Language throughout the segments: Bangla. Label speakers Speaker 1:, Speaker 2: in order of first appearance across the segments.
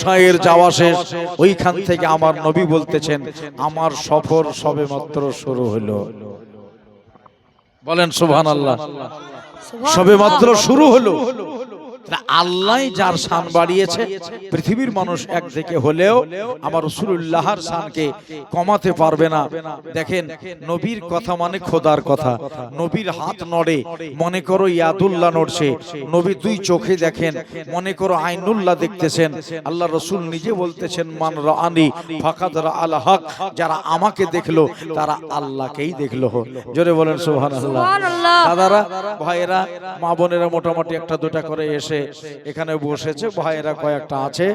Speaker 1: গোসাইয়ের যাওয়া শেষ, ওইখান থেকে আমার নবী বলতেছেন আমার সফর সবেমাত্র শুরু হলো। বলেন সুবহানাল্লাহ। সবেমাত্র শুরু হলো। আল্লাহ যার শান বাড়িয়েছে, পৃথিবীর মানুষ একদিকে হলেও আমার রাসূলুল্লাহর শানকে কমাতে পারবে না। দেখেন, নবীর কথা মানে খোদার কথা। নবীর হাত নড়ে, মনে করো ইয়াদুল্লাহ নড়ছে। নবী দুই চোখে দেখেন, মনে করো আইনুল্লাহ দেখতেছেন। আল্লাহ রাসূল নিজে বলতেছেন মান রাআনি ফাকাদ রাআল হক, যারা আমাকে দেখলো তারা আল্লাহকেই দেখলো। জোরে বলেন সুবহানাল্লাহ। দাদারা, ভাইয়েরা, মা বোনেরা মোটামুটি একটা দুটা করে এসে এখানে বসেছে, ভাইয়েরা কয়েকটা আছে।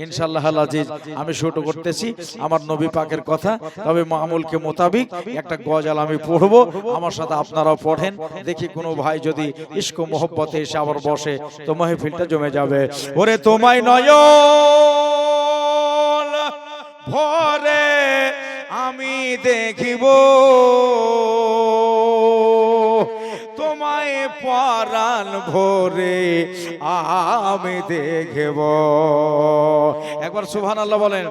Speaker 1: ইনশাআল্লাহ আল আজিজ আমি শুরু করতেছি আমার নবী পাকের কথা। তবে মামুলকে মোতাবিক একটা গজল আমি পড়বো, আমার সাথে আপনারাও পড়েন। দেখি কোনো ভাই যদি ইশক মোহব্বতে এসে আবার বসে তো মাহফিলটা জমে যাবে। ওরে তোমায় নয়ন ভরে আমি দেখিব, তোমায় পরাণ ভরে আমি দেখব। একবার সুবহানাল্লাহ বলেন।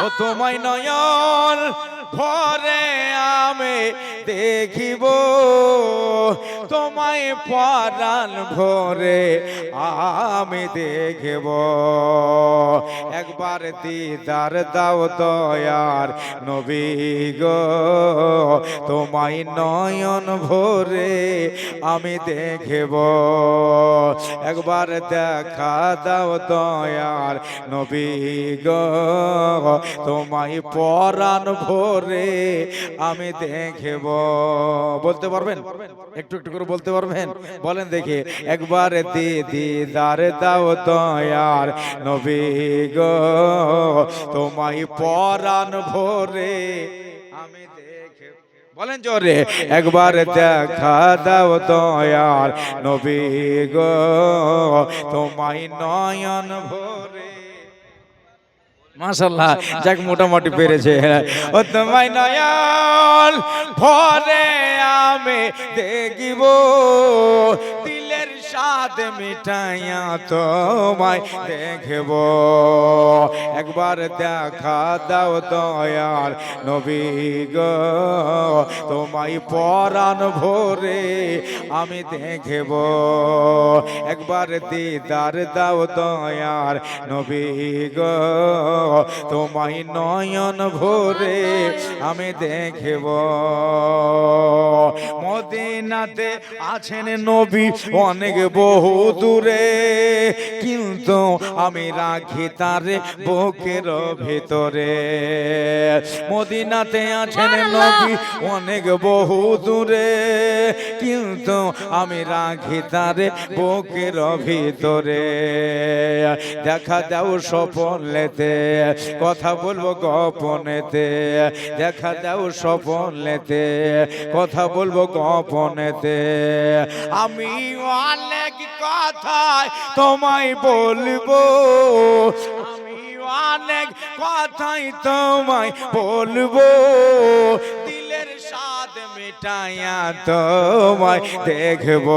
Speaker 1: ও তোমায় নয়ন ভরে আমি দেখিব, তোমায় পরাণ ভরে আমি দেখব। একবার দিদার দাও দয়ার নবী গো, তোমায় নয়ন ভরে আমি দেখব। একবার দেখা দাও দয়ার নবী গো, তোমায় পরাণ ভরে আমি দেখব। বলতে পারবেন? একটু একটু করে বলতে পারবেন? বলেন দেখি। একবার দিদার দাও দয়ার নবী গো, তোমায় পরাণ ভরে আমি দেখব। বলেন জোরে। একবার দেখা দাও দয়ার নবী গো, তোমায় নয়ন ভরে। মাশাআল্লাহ, যাক মোটামুটি পেরেছে। ও তোমায় নয়ন ভরে আমি দেখিব, দিলের স্বাদ মিটাইয়া তোমায় দেখব। একবার দেখা দাও দয়ার নবী গো, তোমায় পরাণ ভরে আমি দেখব। একবার দিদার দাও দয়ার নবী গো, তোমায় নয়ন ভরে আমি দেখব। মদিনাতে আছেন নবী অনেক বহু দূরে, কিন্তু আমি রাখি তারে বুকের ভিতরে। মদিনাতে আছেন নবী অনেক বহু দূরে, কিন্তু আমি রাখি তারে বুকের ভিতরে। দেখা দাও স্বপ্নেতে, কথা বলবো গোপনেতে। দেখা দাও স্বপ্নেতে, কথা বলবো গোপনেতে। আমি অনেক কথাই তোমায় বলবো, আমি অনেক কথাই তোমায় বলবো, দিলের স্বাদ মিটাইয়া তোমায় দেখব।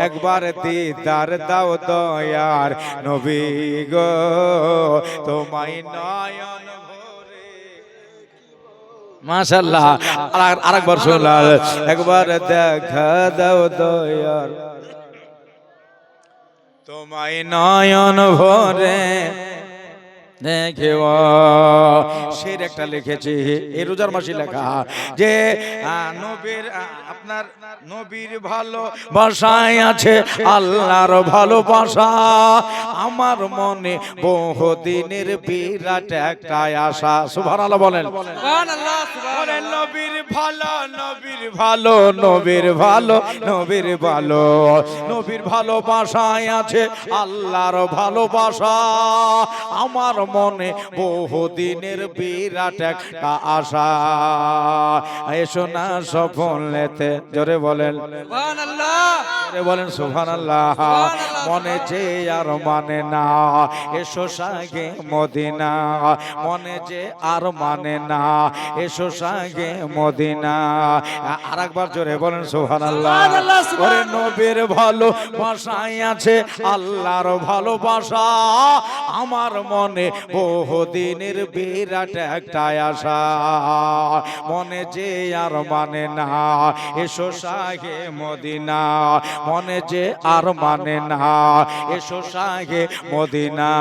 Speaker 1: একবার দিদার দাও দয়ার নবী গো, তোমায় নয়ন ভরে। মাশাআল্লাহ, আরেকবার শুনলাম। একবার দেখা দাও দয়ার, তোমায় নয়ন ভরে দেখব। শের একটা লিখেছি, এই রোজার মাসে লেখা, যে নবীর আপনার নবীর ভালোবাসায় আছে আল্লাহর ভালোবাসা। আমার মনে বহুদিনের বিরাট একটা আশা। সুবহানাল্লাহ বলেন। সুবহানাল্লাহ, সুবহানাল্লাহ। নবীর ভালো, নবীর ভালো, নবীর ভালো, নবীর ভালো, নবীর ভালোবাসায় আছে আল্লাহর ভালোবাসা। আমার মনে বহুদিনের বিরাট একটা আশা, এসো না সফলেতে, জোরে বলেন
Speaker 2: সুবহানাল্লাহ,
Speaker 1: জোরে বলেন সুবহানাল্লাহ। মনে যে আর মানে না, এসো সাগে মদিনা, মনে যে আর মানে না, এসো সাগে মদিনা। আর একবার জোরে বলেন সুবহানাল্লাহ। ওরে নবীর ভালোবাসায় আছে আল্লাহর ভালোবাসা, আমার মনে বহুদিনের বিরাট একটা আশা, মনে যে আর মানে না, এসো সাগে মদিনা, মনে যে আর মানে না, এসো সাগে মদিনা।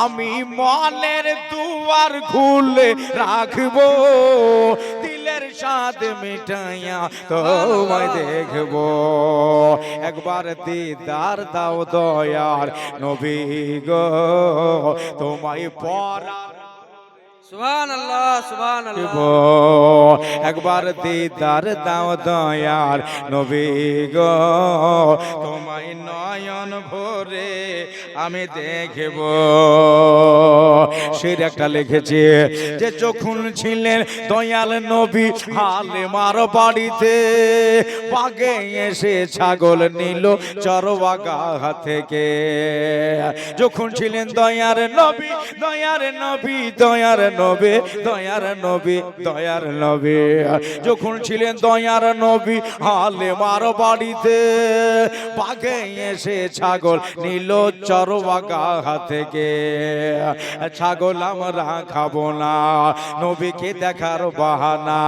Speaker 1: আমি মনের দুয়ার খুলে রাখবো, দিলের স্বাদ মিটাইয়া তোমায় দেখবো, একবার দিদার দাও দয়ার নবী গো, তোমায় পরা
Speaker 2: সুবহানাল্লাহ, সুবহানাল্লাহ।
Speaker 1: একবার দিদার দাও দয়ার নবী গো, তোমায় নয়ন ভরে আমি দেখব। সে একটা লিখেছে যে যখন ছিলেন দয়াল নবী হালিমার বাড়িতে, বাগে এসে ছাগল নিল চরবাগা থেকে। যখন ছিলেন দয়ার নবী, দয়ার নবী, দয়ার নবী, দয়ার নবী, দয়ার নবী, যখন ছিলেন দয়ার নবী হালিমার বাড়িতে, বাগে এসে ছাগল নিল চরবাগা থেকে। ছাগল আমরা খাবো না, নবীকে দেখার বাহানা,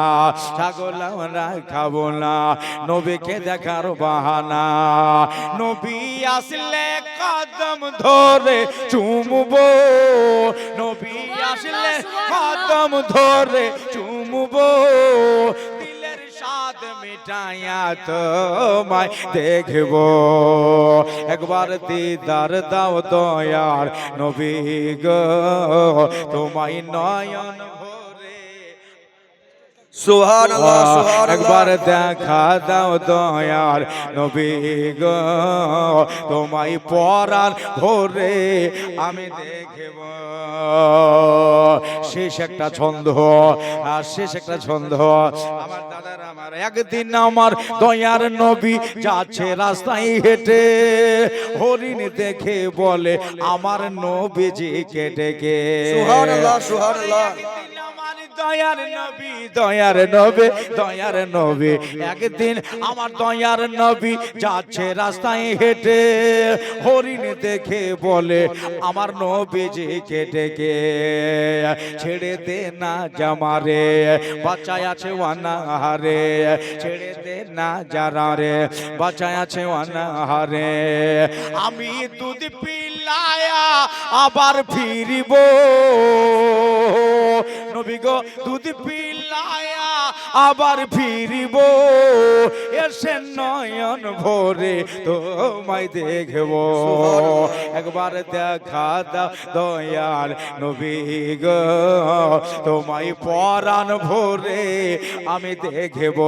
Speaker 1: ছাগল আমরা খাবো না, নবীকে দেখার বাহানা। নবী আসলে কদম ধরে চুমবো, নবী আসলে কদম ধরে চুমবো, দিলের স্বাদ মিটাইয়া তোমায় দেখবো, একবার দিদার দাও দয়ার নবী গো, তোমায় নয়ন ভরে
Speaker 2: সুবহানাল্লাহ, সুবহানাল্লাহ।
Speaker 1: একবার দেখা দাও দয়ার নবী গো, তোমায় পরার ভরে আমি দেখব। শেষ একটা ছন্দ, আর শেষ একটা ছন্দ। আমার দাদার আমার একদিন আমার দয়ার নবী যাচ্ছে রাস্তায় হেঁটে, হরিণ দেখে বলে আমার নবীজিকে ডেকে।
Speaker 2: সুবহানাল্লাহ, সুবহানাল্লাহ।
Speaker 1: দয়ার নবী, দয়ার নবী, দয়ার নবী, একদিন আমার দয়ার নবী যাচ্ছে রাস্তায় হেঁটে, হরিণ দেখে বলে আমার নবীজিকে ডেকে, ছেড়ে দে না জামারে, বাচ্চায় আছে অনাহারে, ছেড়ে দে না যারা রে, বাচ্চায় আছে অনাহারে, আমি দুধ পিলায়া আবার ফিরিব, নবী গো দুধ পিলায়া আবার ফিরিব, এসে নয়ন ভরে তোমায় দেখব, একবার দেখা দাও দয়াল নবী গো, তোমায় পরাণ ভরে আমি দেখব,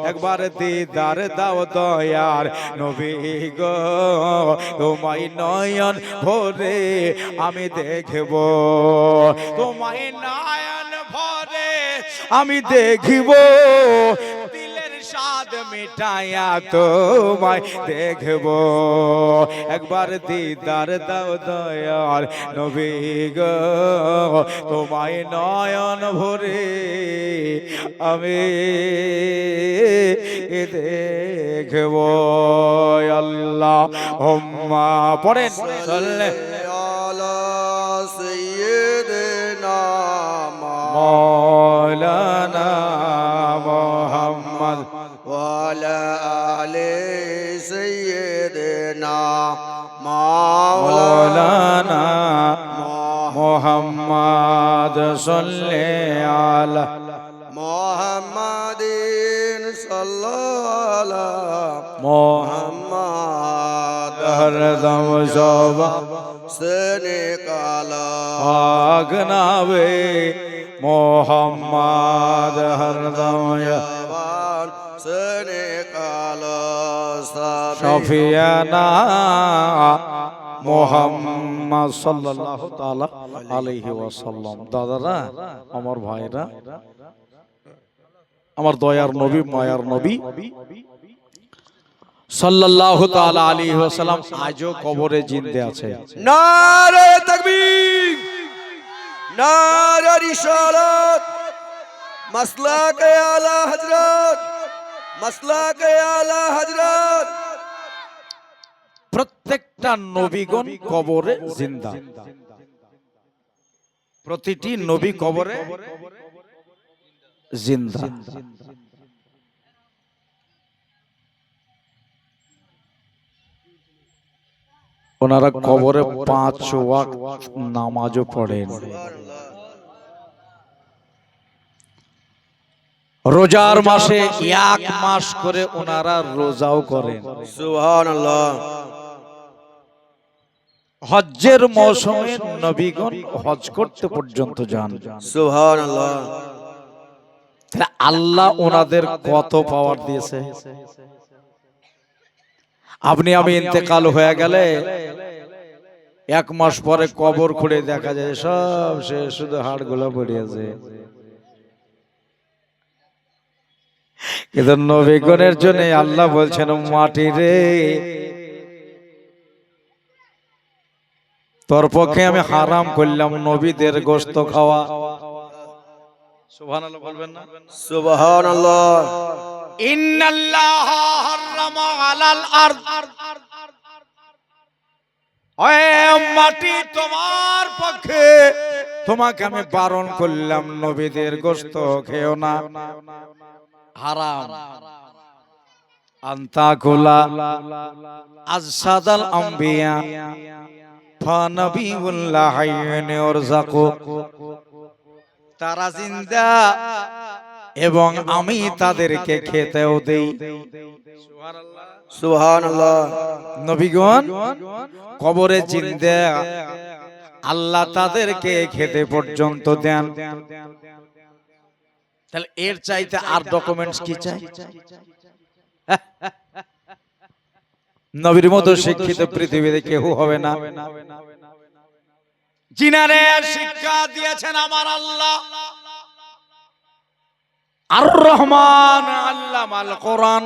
Speaker 1: একবার দিদার দাও দয়াল নবী গো, তোমায় নয়ন ভরে আমি দেখব, তোমায় নয়ন ভরে আমি দেখিব, দিলের স্বাদ মিটাইয়া তোমায় দেখব, একবার দিদার দাও দয়াল নবী গো, তোমায় নয়ন ভরে আমি দেখব। আল্লাহ হুম্মা পড়েন মৌলানা মুহাম্মদ
Speaker 2: ওয়ালা আলে সাইয়্যিদিনা
Speaker 1: মৌলানা মুহাম্মদ সাল্লাল্লাহু আলা
Speaker 2: মুহাম্মাদিন সাল্লাল্লাহু মুহাম্মদ
Speaker 1: হরদম শোভা
Speaker 2: से निकाला
Speaker 1: आगनावे मोहम्मद हरदम
Speaker 2: जवान से निकाला
Speaker 1: शफियाना মুহাম্মদ সাল্লাল্লাহু তাআলা আলাইহি ওয়াসাল্লাম। দাদারা, আমার ভাইরা, আমার দয়ার নবী, মায়ার নবী সাল্লাল্লাহু তাআলা আলাইহি ওয়াসাল্লাম আজও কবরে জিন্দে আছে।
Speaker 2: নারে তাকবীর, নারে রিসালাত, মাসলাকে আলা হযরত, মাসলাকে আলা হযরত।
Speaker 1: প্রত্যেকটা নবীগণ কবরে জিন্দা, প্রতিটি নবী কবরে জিন্দা। ওনারা কবরে 5 ওয়াক্ত নামাজও পড়েন, রোজার মাসে 1 মাস করে ওনারা রোজাও করেন।
Speaker 2: সুবহানাল্লাহ।
Speaker 1: হজ্জের মৌসুমে নবীগণ হজ করতে পর্যন্ত যান।
Speaker 2: সুবহানাল্লাহ।
Speaker 1: আল্লাহ ওনাদের কত পাওয়ার দিয়েছে। আপনি আমি ইন্তেকাল হয়ে গেলে 1 মাস পরে কবর খুঁড়ে দেখা যায় সব শেষ, শুধু হাড়গুলো পড়ে আছে। কিন্তু নবীগণের জন্য আল্লাহ বলছেন, মাটি রে, তোর পক্ষে আমি হারাম করলাম নবীদের গোশত খাওয়া। সুবহানাল্লাহ বলবেন না?
Speaker 2: সুবহানাল্লাহ।
Speaker 1: ইন্নাল্লাহা হারামা আলাল আরদ, ওই মাটি তোমার পক্ষে, তোমাকে আমি বারণ করলাম নবীদের গোশত খেও না, হারাম। আনতাকুলা আজসাদাল আম্বিয়া ফানাবিউল্লাহ ইউরযাকু, তারা জিন্দা এবং আমি তাদেরকে খেতেও দেই।
Speaker 2: সুবহানাল্লাহ।
Speaker 1: নবীগণ কবরে জিন্দা, আল্লাহ তাদেরকে খেতে পর্যন্ত দেন। তাহলে এর চাইতে আর ডকুমেন্টস কি চাই? নবীর মতো শিক্ষিত পৃথিবীতে কেউ হবে না। জিনারে শিক্ষা দিয়েছেন আমার আল্লাহ, আর রহমান আল্লামাল কোরআন।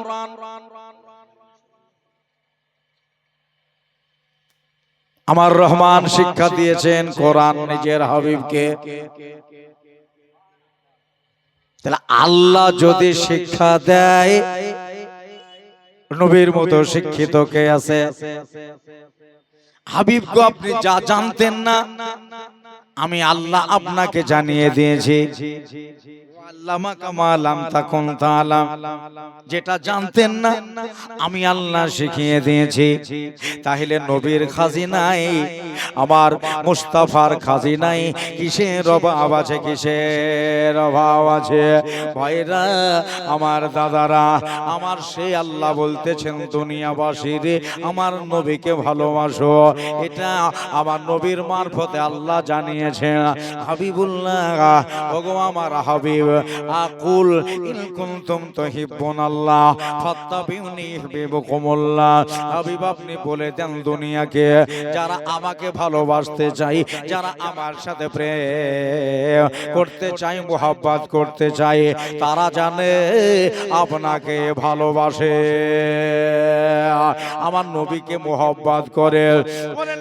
Speaker 1: আমার রহমান শিক্ষা দিয়েছেন কোরআন নিজের হাবিবকে। তাহলে আল্লাহ যদি শিক্ষা দেয়, নবীর মতো শিক্ষিত কে আছে? হাবিবকে আপনি যা জানতেন না, আমি আল্লাহ আপনাকে জানিয়ে দিয়েছি। যেটা জানতেন না আমি আল্লাহ শিখিয়ে দিয়েছি। তাহলে নবীর খাজিনাই, আমার মুস্তাফার খাজিনাই কিসের অভাব আছে? কিসের অভাব আছে? ভাইরা, আমার দাদারা, আমার সেই আল্লাহ বলতেছেন, দুনিয়াবাসীর আমার নবীকে ভালোবাসো। এটা আমার নবীর মারফতে আল্লাহ জানিয়েছেন। হাবিবুল্লাহ, ওগো আমার হাবিব, আকুল ইন কুনতুম তুহিব্বুনাল্লাহ ফাত্তাবিউনি ইউহিব্বুকুমুল্লাহ। হাবিব, আপনি বলে দেন দুনিয়াকে, যারা আমাকে ভালোবাসতে চাই, যারা আমার সাথে প্রেম করতে চাই, মোহাব্বত করতে চাই, তারা জানে আপনাকে ভালোবাসে, আমার নবীকে মোহাব্বত করে।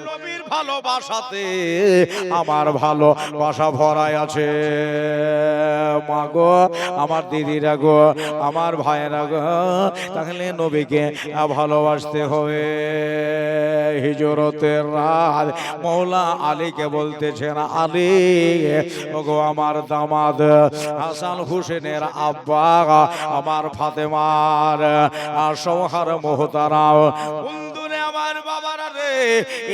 Speaker 1: নবীর ভালোবাসাতে আমার ভালোবাসা ভরাই আছে। মা গো, আমার দিদিরা গো, আমার ভাইয়েরা গো, তাহলে নবীকে ভালোবাসতে হবে। হিজরতের রাত মৌলা আলীকে বলতেছেন, আলী ওগো আমার দামাদ, হাসান হুসেনের আব্বা, আমার ফাতেমার সৌহার মোহতারাম, বন্ধুরে আমার বাবারা রে,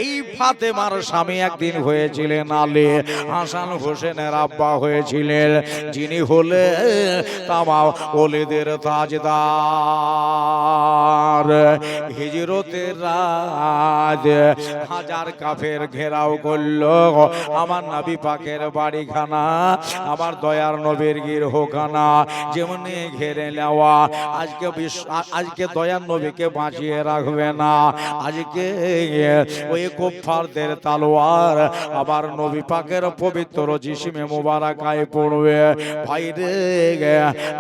Speaker 1: এই ফাতেমার স্বামী একদিন হয়েছিলেন আলী, হাসান হোসেনের আব্বা হয়েছিলেন যিনি হলে তামাম ওলিদের তাজদার। আমার হিজরতের রাত হাজার কাফের ঘেরাও করলো আমার নবী পাকের বাড়িখানা, আমার দয়ার নবীর গৃহখানা যেমনি ঘেরে নেওয়া। আজকে দয়ার নবীকে বাঁচিয়ে রাখবে না, আজকে ওই কুফফারদের তালোয়ার আবার নবী পাকের পবিত্র জিসিমে মুবারাকায় পড়বে। ভাইরে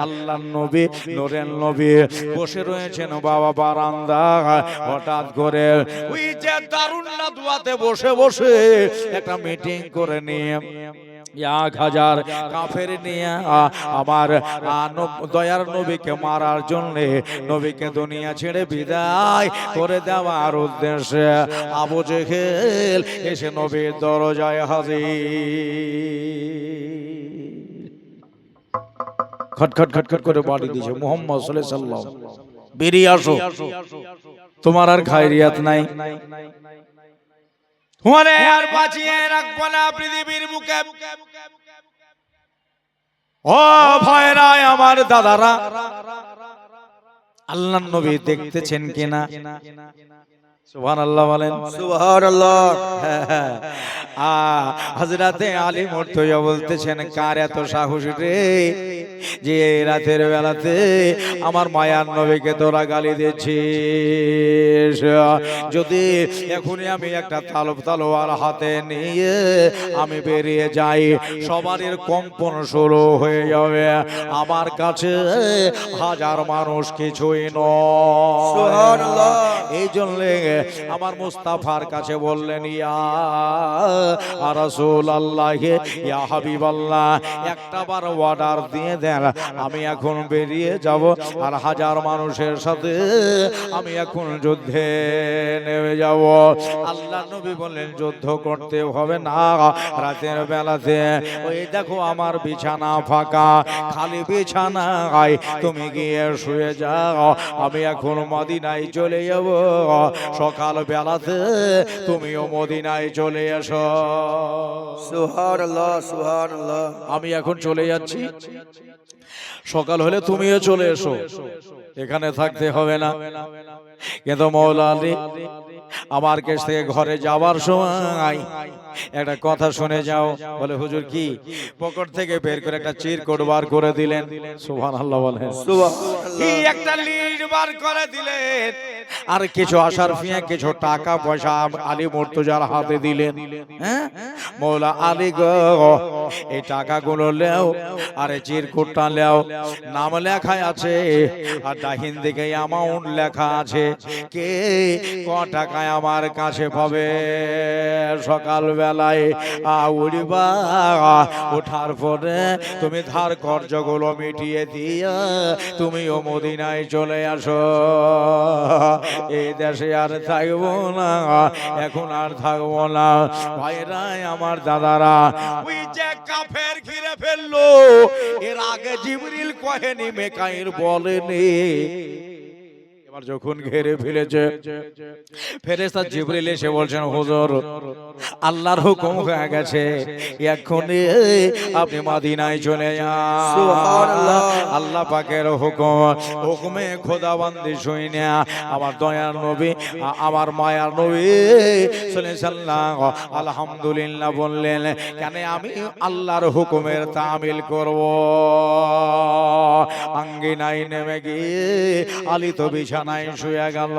Speaker 1: আল্লাহর নবী নূরের নবী বসে রয়েছেন বাবা বারান্দা, হঠাৎ করে ওই যে দারুন নাদওয়াতে বসে বসে একটা মিটিং করে নিয়ে 1000 কাফের নিয়ে আমার দয়ার নবীকে মারার জন্য নবীকে দুনিয়া ছেড়ে বিদায় করে দেওয়ার উদ্দেশ্যে আবু জেহেল এসে নবীর দরজায় হাজির। খটখট খটখট করে বাড়ি দিয়েছে, মুহাম্মদ সাল্লাল্লাহু আলাইহি ওয়াসাল্লাম বেরিয়ে আসো, তোমার আর খায়রিয়াত নাই, তোমারে আর বাঁচিয়ে রাখবো না পৃথিবীর বুকে। ও ভাইরা আমার দাদারা, আল্লাহর নবী দেখতেছেন কিনা? সুবহানাল্লাহ বলেন,
Speaker 2: সুবহানাল্লাহ।
Speaker 1: হযরতে আলী মুর্তজা বলতেছেন, কার এত সাহস রে যে রাতের বেলাতে আমার মায়ার নবীকে তোরা গালি দিচ্ছিস? যদি এখনই আমি একটা তলোয়ার হাতে নিয়ে আমি বেরিয়ে যাই, সবার কম্পন শুরু হয়ে যাবে। আমার কাছে হাজার মানুষ কিছুই নয়।
Speaker 2: সুবহানাল্লাহ।
Speaker 1: এই জন্য আমার মুস্তাফার কাছে বললেন, ইয়া রাসূলুল্লাহ, ইয়া হাবিবাল্লাহ, একটা বার অর্ডার দিয়ে দেন, আমি এখন বেরিয়ে যাব আর হাজার মানুষের সাথে আমি এখন যুদ্ধে নেমে যাব। আল্লাহ নবী বললেন, যুদ্ধ করতে হবে না, রাতের বেলাতে ওই দেখো আমার বিছানা ফাঁকা, খালি বিছানায় তুমি গিয়ে শুয়ে যাও, আমি এখন মদিনায় চলে যাব, সকাল বেলাতে তুমিও মদিনায় চলে এসো।
Speaker 2: সুবহানাল্লাহ, সুবহানাল্লাহ।
Speaker 1: আমি এখন চলে যাচ্ছি, সকাল হলে তুমিও চলে এসো, এখানে থাকতে হবে না। কিন্তু মওলা আলী আমার কাছ থেকে ঘরে যাবার সময় একটা কথা শুনে যাও। বলে, হুজুর কি? পকেট থেকে বের করে একটা চিরকুট বার করে দিলেন। সুবহানাল্লাহ বলেন,
Speaker 2: সুবহানাল্লাহ।
Speaker 1: একটা লিস্ট বার করে দিলেন, আর কিছু আশার ফিয়া কিছু টাকা পয়সা আলী মুর্তজার হাতে দিলেন। হ্যাঁ, মওলা আলী গো, এই টাকাগুলো লেও আর এই চিরকুটটা লেও, নাম লেখা আছে আর ডাহিন দিকে অ্যামাউন্ট লেখা আছে, কে ক টাকায় আমার কাছে পাবে। সকাল বেলায় উড়িবা, ওঠার পরে তুমি ধার কর্জগুলো মিটিয়ে দিয়া তুমিও মদিনায় চলে আসো। এই দেশে আর থাকবো না, এখন আর থাকবো না। ভাইরাই আমার দাদারা, ওই যে কাফের ঘিরে ফেললো, এর আগে জিবরিল কহেনি, মিকাইল বলেনি। এবার যখন ঘিরে ফেলেছে, ফেরেশতা জিবরিল এসে বলছেন, হুজুর আল্লাহর হুকুম হয়ে গেছে, এক্ষুনি আপনি মদিনায় চলে যান।
Speaker 2: সুবহানাল্লাহ।
Speaker 1: আল্লাহ পাকের হুকুম, হুকুমে খোদাবন্দি শুনে আমার দয়ার নবী, আমার মায়ার নবী সাল্লাল্লাহু আলহামদুলিল্লাহ বললেন, কেন আমি আল্লাহর হুকুমের তামিল করব। আঙ্গিনায় নেমে গিয়ে আলী তো বিছানায় শুয়ে গেল।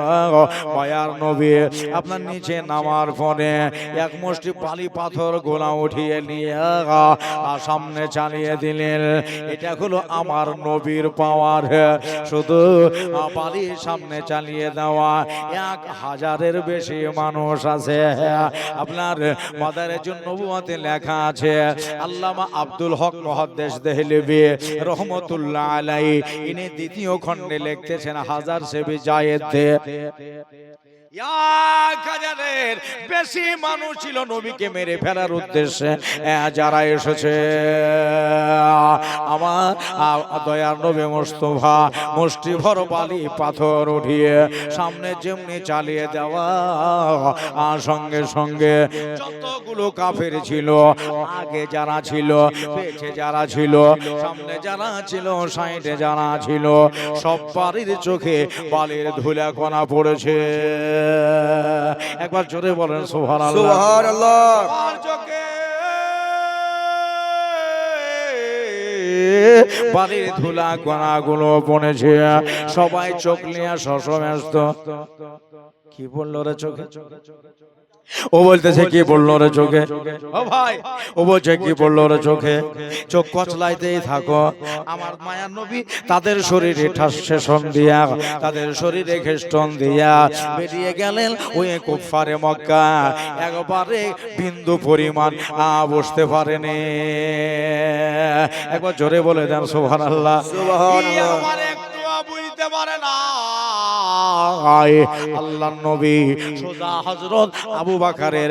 Speaker 1: মায়ার নবী আপনার নিচে নামার পরে এক মুষ্টি বালি পাথর গোলা উঠিয়ে নিয়ে সামনে চালিয়ে দিলেন। এটা হলো আমার নবীর পাওয়ার, শুধু বালির সামনে চালিয়ে দেওয়া। 1000-এর বেশি মানুষ আছে। আপনার মাদারেজুন নবুওয়াতে লেখা আছে, আল্লামা আব্দুল হক মুহাদ্দিস দেহলভী রহমতুল্লাহ আলাইহি, ইনি দ্বিতীয় খণ্ডে লিখতেছেন হাজার সে বিজায়েতে, এক হাজারের বেশি মানুষ ছিল নবীকে মেরে ফেলার উদ্দেশ্যে যারা এসেছে। আমার দয়ার নবী মুস্তাফা মুষ্টি ভর বালি পাথর উঠিয়ে সামনে যেমনি চালিয়ে দেওয়া, সঙ্গে সঙ্গে যতগুলো কাফের ছিল, আগে যারা ছিল, পেছে যারা ছিল, সামনে যারা ছিল, সাইডে যারা ছিল, সব বাড়ির চোখে বালির ধুলা কণা পড়েছে। একবার জোরে বলেন সুবহানাল্লাহ।
Speaker 2: সুবহানাল্লাহ।
Speaker 1: আমার চোখে বালির ধুলা কণাগুলো পড়েছে। সবাই চোখ নিয়ে শশব্যস্ত। কি বললো রে চোখে? ও বলতেছে কি বললো রে চোখে? ও ভাই, ও বলছে কি বললো রে চোখে? চোখ কচলাইতেই থাকো। আমার মায়ার নবী তাদের শরীরে ঠাস সেশন দিয়া, তাদের শরীরে খেষ্টন দিয়া বেরিয়ে গেলেন ওই কুফারে মক্কা। একবারে বিন্দু পরিমাণ বসতে পারেনি। একবার জোরে বলে দেন সুবহানাল্লাহ।
Speaker 2: সুবহানাল্লাহ।
Speaker 1: আমার একটু বুঝতে পারে না। আল্লাহর নবী সোজা হযরত আবু বকরের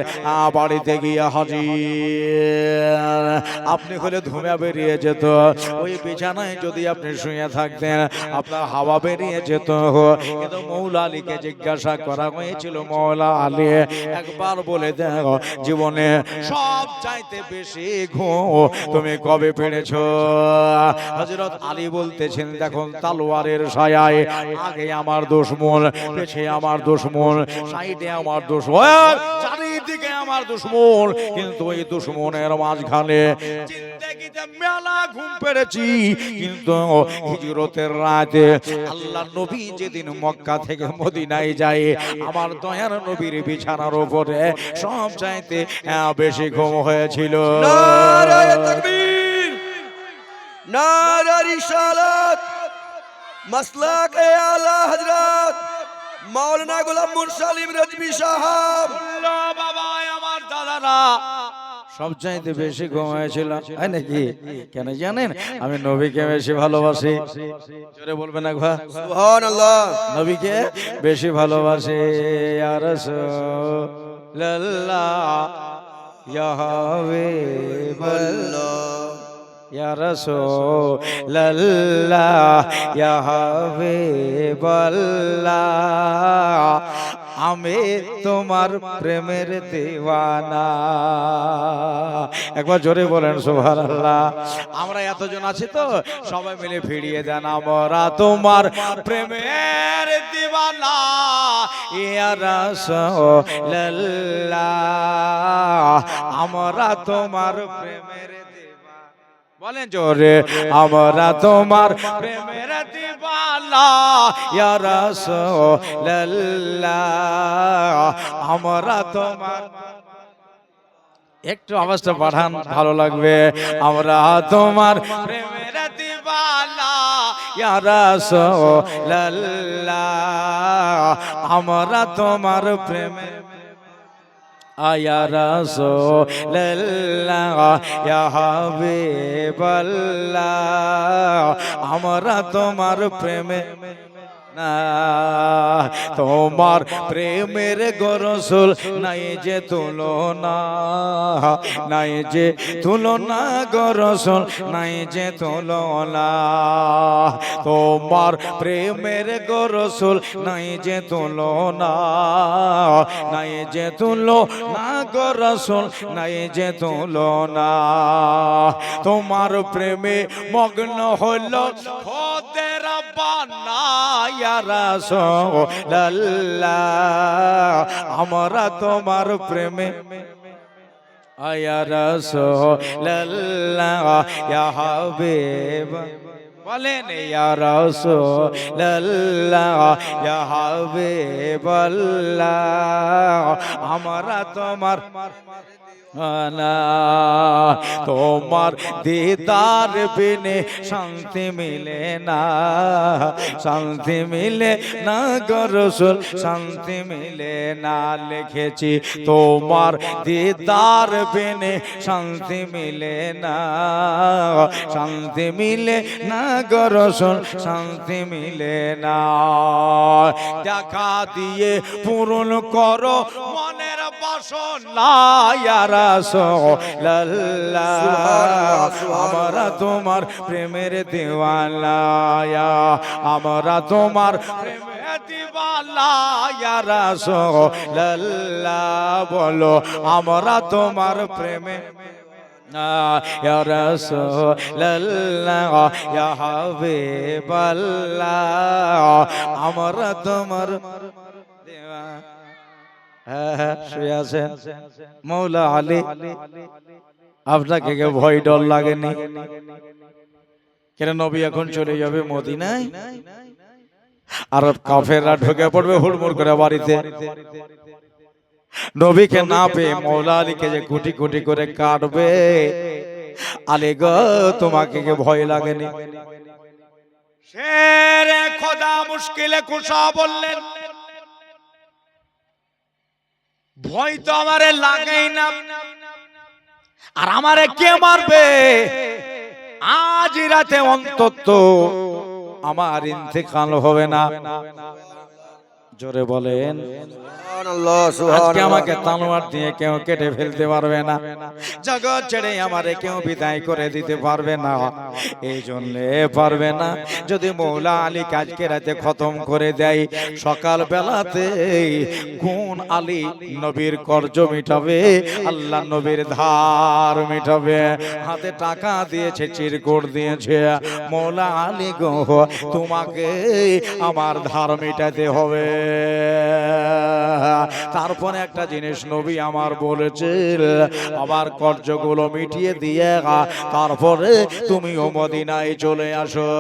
Speaker 1: বাড়িতে গিয়ে হাজির। আপনি হলে ধুমা বেরিয়ে যেত, ওই বিছানায় যদি আপনি শুয়ে থাকতেন আপনার হাওয়া বেরিয়ে যেত। কিন্তু মৌলা আলীকে জিজ্ঞাসা করা হয়েছিল, মৌলা আলী একবার বলে দেখো জীবনে সব চাইতে বেশি ঘুম তুমি কবে পেরেছো? হযরত আলী বলতেছেন দেখুন তলোয়ারের ছায়ায় আগে আমার দুশমন, পেছে আমার দুশমন, সাইডে আমার দুশমন, চারিদিকে আমার দুশমন, কিন্তু এই দুশমনের মাঝখানে জিন্দেগিতে মেলা ঘুম পেরেছি। কিন্তু হিজরতের রাতে আল্লাহর নবী যেদিন মক্কা থেকে মদিনায় যায়, আমার দয়ার নবীর বিছানার উপরে সব চাইতে বেশি ঘুম হয়েছিল।
Speaker 2: নারায়ে তাকবীর, নারা রিসালাত, মাসলাক এ আলা হযরত মাওলানা গোলাম মুরসালিম রাজবি সাহেব।
Speaker 1: বাবা আমার দাদারা সব চাইতে বেশি ঘুম হয়েছিল নাকি? কেন জানেন? আমি নবীকে বেশি ভালোবাসি। জোরে বলবেন একবার
Speaker 2: সুবহানাল্লাহ।
Speaker 1: নবীকে বেশি ভালোবাসি। ইয়া রাসূলুল্লাহ ইয়া হাবিবাল্লাহ ইয়া রাসূলুল্লাহ ইয়া হাবিবাল্লাহ, আমি তোমার প্রেমের দিওয়ানা। একবার জোরে বলেন সুবহানাল্লাহ। আমরা এতজন আছি তো সবাই মিলে ফিরিয়ে দেন, আমরা তোমার প্রেমের দিওয়ানা ইয়া রাসূলুল্লাহ, আমরা তোমার প্রেমের বলেন জোরে, আমরা তোমার প্রেমের দিওয়ানা ইয়া রাসূলুল্লাহ, আমরা তোমার। একটু আওয়াজটা পাঠান, ভালো লাগবে। আমরা তোমার প্রেমের দিওয়ানা ইয়া রাসূলুল্লাহ, আমরা তোমার প্রেমের ইয়া রাসূলুল্লাহ ইয়া হাবিবাল্লাহ, আমরা তোমার প্রেমে না, তোমার প্রেমের গো রাসূল নাই যে তুলনা, নাই যে তুলনা গো রাসূল, নাই যে তুলনা, তোমার প্রেমের গো রাসূল নাই যে তুলনা, নাই যে তুলনা গো রাসূল, নাই যে তুলনা, তোমার প্রেমে মগ্ন হলো খোদে রব্বানা ইয়া রাসূলুল্লাহ, আমরা তোমার প্রেমে ইয়া রাসূলুল্লাহ ইয়া হাবিব, বলেন ইয়া রাসূলুল্লাহ ইয়া হাবিবাল্লাহ, আমরা তোমার না তোমার দিদার বিনে শান্তি মিলে না, শান্তি মিলে না গো রাসূল, শান্তি মিলে না। লিখেছি তোমার দিদার বিনে শান্তি মিলে না, শান্তি মিলে না গো রাসূল, শান্তি মিলে না। দেখা দিয়ে পূরণ করো মনের বাসনা ইয়া রাসূলুল্লাহ, আমরা তোমার প্রেমের দিওয়ানা, আমরা তোমার প্রেমের দিওয়ানা ইয়া রাসূলুল্লাহ, বলো আমরা তোমার প্রেমে ইয়া রাসূলুল্লাহ ইয়া হাবিবাল্লাহ, আমরা তোমার শুয়ে আছেন মৌলা আলী, আপনাকে কে ভয় ডর লাগেনি? কেন নবী এখন চলে যাবে মদিনায়, আর কাফেররা ঢুকে পড়বে হুড়মুড় করে বাড়িতে। নবীকে না পেয়ে মৌলা আলীকে যে কোটি কোটি করে কাটবে, আলী গো তোমাকে কে ভয় লাগেনি? শেরে খোদা মুশকিলে কুশা বললেন, ভয় তো আমারে লাগেই না, আর আমারে কে মারবে? আজ রাতে অন্তত আমার ইন্তেকাল হবে না। জোরে বলেন আজকে আমাকে তলোয়ার দিয়ে কেউ কেটে ফেলতে পারবে না, জগৎ ছেড়ে আমারে কেউ বিদায় করে দিতে পারবে না। এই জন্য পারবে না। যদি মৌলা আলী আজকে রাতে খতম করে দেয়, সকাল বেলাতে কোন আলী নবীর কর্জ মিটাবে, আল্লাহ নবীর ধার মিটাবে। হাতে টাকা দিয়েছে, চিরকুট দিয়েছে, মৌলা আলী গো তোমাকে আমার ধার মিটাতে হবে। তারপরে একটা জিনিস নবী আমার বলেছিল, আমার কর্জগুলো মিটিয়ে দিয়ে তারপরে তুমিও মদিনায় চলে আসো,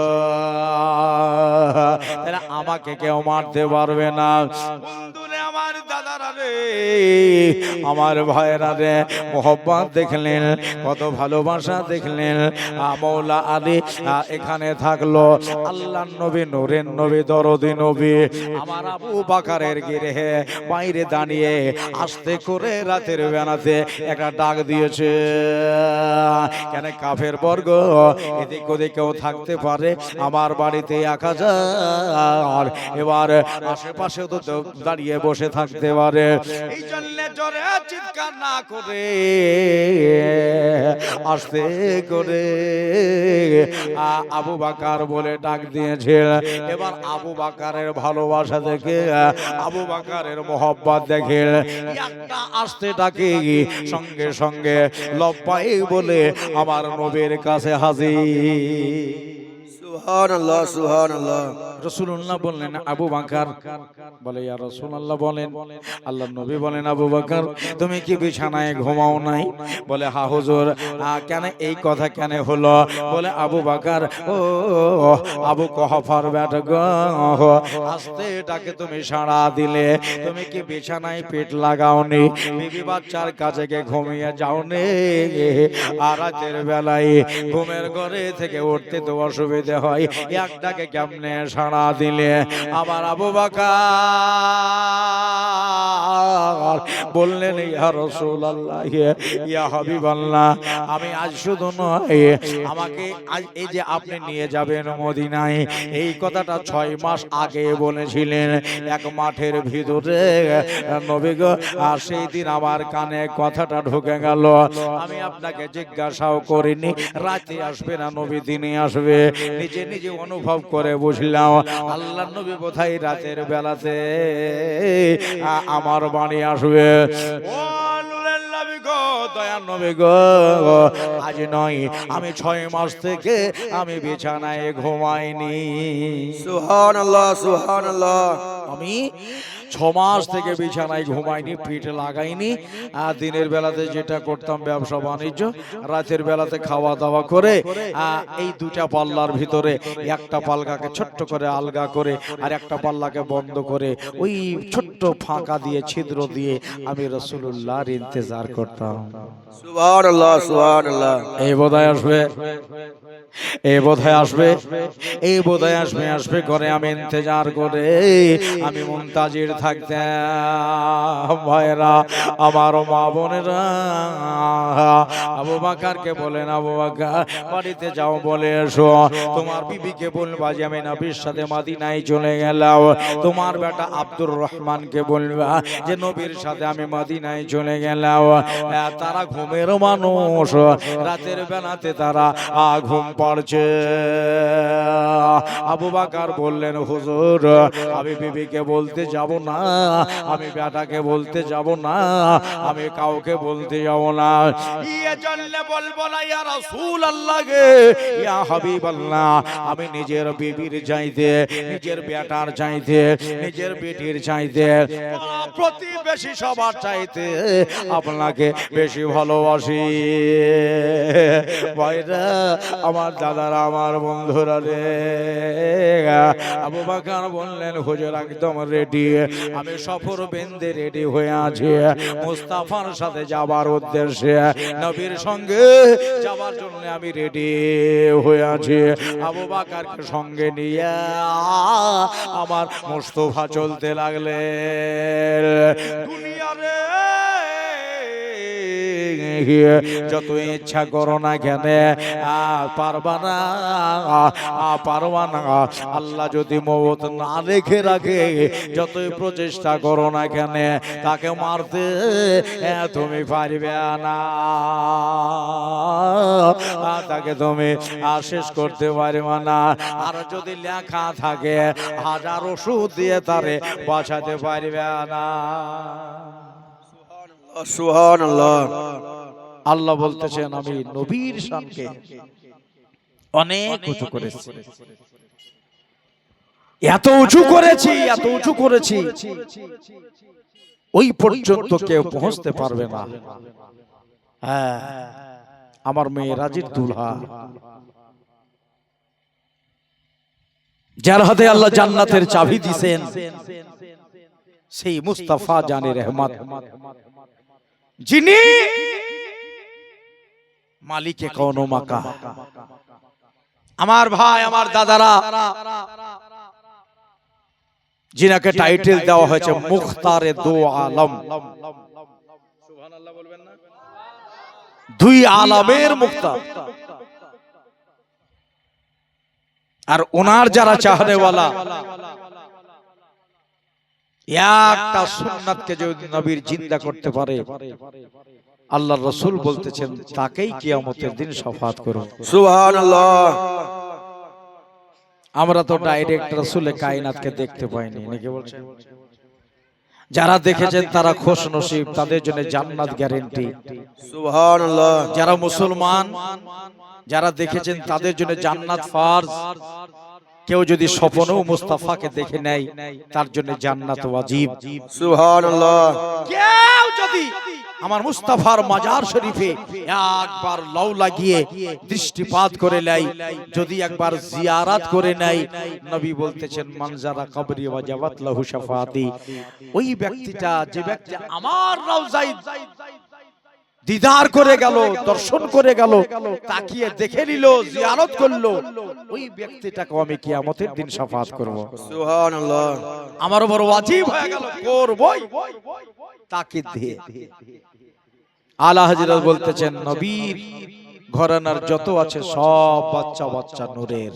Speaker 1: আমাকে কেউ মারতে পারবে না। বন্ধুরে আমার দাদারা রে, আমার ভাইয়েরা রে, মোহব্বত দেখলেন, কত ভালোবাসা দেখলেন। মৌলা আলী এখানে থাকলো, আল্লাহ নবী, নূরের নবী, দরদি নবী, আমার আবু বাকারের গিরে বাইরে দাঁড়িয়ে আস্তে করে রাতের বেলাতে একটা ডাক দিয়েছে। কেন কাফের বর্গ এদিক ওদিকেও থাকতে পারে, আমার বাড়িতে 1000, এবার আশেপাশে তো দাঁড়িয়ে বসে থাকতে পারে। এই জন্য জোরে চিৎকার না করে আস্তে করে আবু বাকার বলে ডাক দিয়েছে। এবার আবু বাকারের ভালোবাসা দেখে, আবু বাকারের মোহব্বত দেখে একটা আস্তে ডাকে, সঙ্গে সঙ্গে লব্বাইক বলে আমার নবীর কাছে হাজির।
Speaker 2: সুবহানাল্লাহ, সুবহানাল্লাহ।
Speaker 1: রাসূলুল্লাহ বললেন আবু বকর, বলে ইয়া রাসূলুল্লাহ বলেন। আল্লাহর নবী বলেন আবু বকর তুমি কি বিছানায় ঘুমাও নাই? বলে হ্যাঁ হুজুর। কেন এই কথা কেন হলো? বলে আবু বকর ও আবু কহফার বেটা গো, আস্তে ডাকে তুমি সাড়া দিলে, তুমি কি বিছানায় পেট লাগাওনি, বিবি বাচ্চার কাছে গিয়ে ঘুমিয়ে যাওনি? আর রাতের বেলায় ঘুমের ঘরে থেকে উঠতে তো অসুবিধা হয়, এক ডাকে কেমনে সাড়া দিলে? আমার আবু বকর বললেন ইয়া রাসূলুল্লাহ ইয়া হাবিবাল্লাহ, আমি আজ শুধু নয়, আমাকে আজ এই যে আপনি নিয়ে যাবেন মদিনায়, এই কথাটা 6 মাস আগে বলেছিলেন এক মাঠের ভিতরে নবী গো। আর সেই দিন আমার কানে কথাটা ঢুকে গেল, আমি আপনাকে জিজ্ঞাসাও করিনি রাতে আসবে না নবী দিনে আসবে, নিজে নিজে অনুভব করে বুঝলাম আল্লাহ নবী বোধহয় রাতের বেলাতে আমার বাড়ি আসবে। দয়ার নবী গো, আজ নয়, আমি 6 মাস থেকে আমি বিছানায় ঘুমাইনি।
Speaker 2: সুবহানাল্লাহ, সুবহানাল্লাহ।
Speaker 1: আমি 6 মাস থেকে বিছানায় ঘুমাইনি, পিঠ লাগাইনি। আর দিনের বেলাতে যেটা করতাম ব্যবসা বাণিজ্য, রাতের বেলাতে খাওয়া দাওয়া করে এই দুটা পাল্লার ভিতরে একটা পাল্লাকে ছোট্ট করে আলগা করে আর একটা পাল্লাকে বন্ধ করে ওই ছোট্ট ফাঁকা দিয়ে ছিদ্র দিয়ে আমি রাসূলুল্লাহর ইন্তজার করতাম।
Speaker 2: সুবহানাল্লাহ সুবহানাল্লাহ।
Speaker 1: এই বোধহয় আসবে, এই বোধহয় আসবে, এই বোধহয় আসবে, আসবে করে আমি ইন্তজার করে আমি মুনতাজির থাকতাম। ভাইরা আমার, মা বোনেরা, আবু বকরকে বলেন, আবু বকর বাড়িতে যাও, বলে এসো তোমার বিবিকে বলবা যে আমি নবীর সাথে মদিনায় চলে গেলাম। তোমার বেটা আব্দুর রহমানকে বলবা যে নবীর সাথে আমি মদিনায় চলে গেলাম। তারা ঘুমের মানুষ, রাতের বেলাতে তারা ঘুম পড়ছে। আবু বকর বললেন, হুজুর আমি বিবিকে বলতে যাব না, আমি বেটাকে বলতে যাব না, আমি কাউকে বলতে যাব না। ইয়ে জন্য বলবো না ইয়া রাসূলুল্লাহ গে, ইয়া হাবিবাল্লাহ, আমি নিজের বিবির চাইতে, নিজের বেটার চাইতে, নিজের বেটির চাইতে, প্রতিবেশী সবার চাইতে আপনাকে বেশি ভালোবাসি। ভাইরা আমার, দাদারা আমার, বন্ধুরা রে, আবু বকর বললেন, হুজুর একদম রেডি, আমি সফর বেঁধে রেডি হয়ে আছি মুস্তাফার সাথে যাবার উদ্দেশ্যে, নবীর সঙ্গে যাবার জন্য আমি রেডি হয়ে আছি। আবু বকরকে সঙ্গে নিয়ে আমার মুস্তাফা চলতে লাগলেন। দুনিয়ারে যত ইচ্ছা করো না কেন, পারবা না, পারবা না। আল্লাহ যদি মওত না রেখে রাখে, যতই প্রচেষ্টা করো না কেন, তাকে মারতে তুমি পারবে না, তাকে তুমি শেষ করতে পারবে না। আর যদি লেখা থাকে 1000 ওষুধ দিয়ে তারে বাঁচাতে পারবে না।
Speaker 2: সুবহানাল্লাহ।
Speaker 1: আল্লাহ বলতেছেন, আমি নবীর শানকে অনেক উঁচু করেছি, এত উঁচু করেছি, এত উঁচু করেছি, ওই পর্যন্ত কেউ পৌঁছতে পারবে না। হ্যাঁ, আমার মেয়ে রাজির দুলহা, যার হাতে আল্লাহ জান্নাতের চাবি দিয়েছেন, সেই মুস্তাফা জানে রহমত, যিনি মালিকে কওনো মাকা। আমার ভাই, আমার দাদারা, যিনাকে টাইটেল দেওয়া হয়েছে মুখতারে দো আলম, সুবহানাল্লাহ বলবেন না, দুই আলমের মুখতার। আর ওনার যারা চাহনেওয়ালা, একটা সুন্নাতকে যদি নবীর জিন্দা করতে পারে, আল্লাহর রাসূল বলতেছেন তাকেই কিয়ামতের দিন শাফাত করুন।
Speaker 2: সুবহানাল্লাহ।
Speaker 1: আমরা তো ডাইরেক্ট রাসূলে কায়নাতকে দেখতে পাইনি, নাকি বলছেন? যারা দেখেছেন তারা খুশনসিব, তাদের জন্য জান্নাত গ্যারান্টি।
Speaker 2: সুবহানাল্লাহ।
Speaker 1: যারা মুসলমান, যারা দেখেছেন তাদের জন্য জান্নাত ফারজ। কেউ যদি স্বপ্নেও মুস্তাফাকে দেখে নেয়, তার জন্য জান্নাত ওয়াজিব।
Speaker 2: সুবহানাল্লাহ।
Speaker 1: কেউ যদি আমার মুস্তাফার মাজার শরীফে একবার লও লাগিয়ে দৃষ্টিপাত করে নেয়, যদি একবার জিয়ারাত করে নেয়, নবী বলতেছেন মানজারা কবরি ওয়াজাবাত লাহু শাফাতি, ওই ব্যক্তিটা, যে ব্যক্তি আমার রওজায় দিদার করে গেল, দর্শন করে গেল, তাকিয়ে দেখে নিল, জিয়ারত করলো, ওই ব্যক্তিটাকে আমি কিয়ামতের দিন শাফাত করব।
Speaker 2: সুবহানাল্লাহ।
Speaker 1: আমার উপর ওয়াজিব হয়ে গেল, করবই তাকে দিয়ে। আলা হযরত বলতেছেন, নবীর ঘরানার যত আছে সব বাচ্চা বাচ্চা নূরের।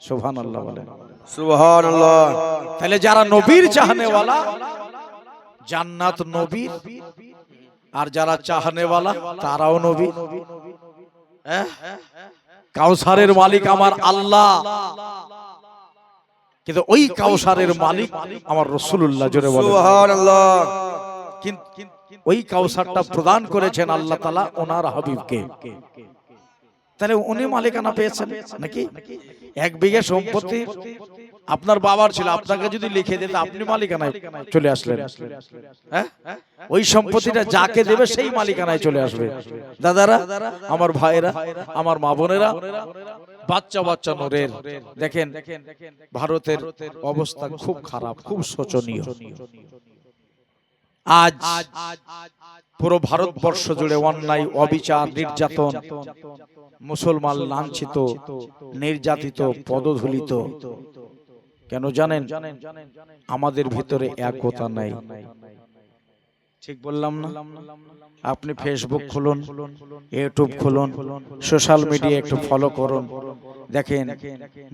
Speaker 1: সুবহানাল্লাহ বলেন।
Speaker 2: সুবহানাল্লাহ।
Speaker 1: তাহলে যারা নবীর চাহনেওয়ালা, জান্নাত নবীর, আর যারা চাহনেওয়ালা তারাও নবী। কাউসারের মালিক আমার আল্লাহ, কিন্তু ওই কাউসারের মালিক আমার রাসূলুল্লাহ। জোরে বলেন
Speaker 2: সুবহানাল্লাহ।
Speaker 1: কিন্তু ওই কাউসারটা প্রদান করেছেন আল্লাহ তাআলা ওনার হাবিবকে। তাহলে উনি মালিকানা পেয়েছেন নাকি? 1 বিঘা সম্পত্তি আপনার বাবার ছিল, আপনাকে যদি লিখে দিতে আপনি মালিকানায় চলে আসলেন, হ্যাঁ, ওই সম্পত্তিটা যাকে দেবে সেই মালিকানায় চলে আসবে। দাদারা, আমার ভাইরা, আমার মা বোনেরা, বাচ্চা বাচ্চা নূরের, দেখেন ভারতের অবস্থা খুব খারাপ, খুব শোচনীয়। আজ পুরো ভারতবর্ষ জুড়ে অন্যায়, অবিচার, নির্যাতন, মুসলমান লাঞ্ছিত, নির্যাতিত, পদধূলিত। কেন জানেন? আমাদের ভিতরে একতা নাই। ঠিক বললাম না? আপনি ফেসবুক খুলুন, ইউটিউব খুলুন, সোশ্যাল মিডিয়া একটু ফলো করুন, দেখেন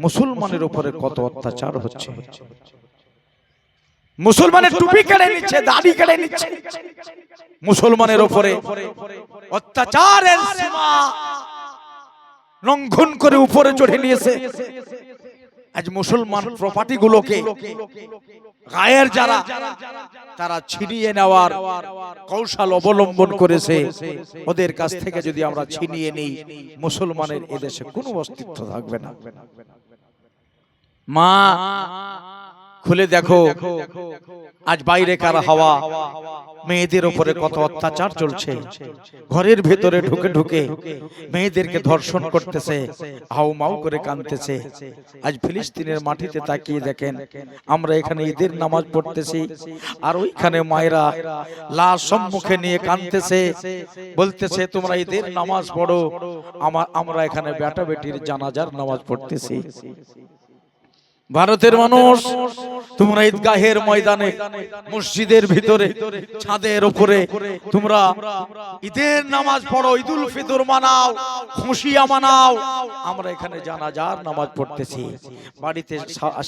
Speaker 1: মুসলমানের উপরে কত অত্যাচার হচ্ছে। মুসলমানের টুপি কেড়ে নিচ্ছে, দাড়ি কেড়ে নিচ্ছে, মুসলমানের উপরে অত্যাচারের সীমা লঙ্ঘন করে উপরে চড়ে নিয়েছে। আজ মুসলমান প্রপার্টি গুলোকে গায়ের যারা তারা ছিনিয়ে নেওয়ার কৌশল অবলম্বন করেছে। ওদের কাছ থেকে যদি আমরা ছিনিয়ে নেই, মুসলমানের এদেশে কোনো অস্তিত্ব থাকবে না। মা খুলে দেখো আজ বাইরে কার হাওয়া, মেয়েদের উপরে কত অত্যাচার চলছে। ঘরের ভেতরে ঢুকে ঢুকে মেয়েদেরকে ধর্ষণ করতেছে, হাউ মাউ করে কাঁদতেছে। আজ ফিলিস্তিনের মাটিতে তাকিয়ে দেখেন, আমরা এখানে ঈদের নামাজ পড়তেছি, আর ওইখানে মায়েরা লাশ সম্মুখে নিয়ে কাঁদতেছে, বলতেছে তোমরা ঈদের নামাজ পড়ো, আমরা এখানে বেটা বেটির জানাজার নামাজ পড়তেছি। ভারতের মানুষ, তোমরা ঈদগাহের ময়দানে, মসজিদের ভিতরে, ছাদের উপরে তোমরা ঈদের নামাজ পড়ো, ঈদুল ফিতর মানাও, খুশিয়া মানাও। আমরা এখানে জানাজার নামাজ পড়তেছি। বাড়িতে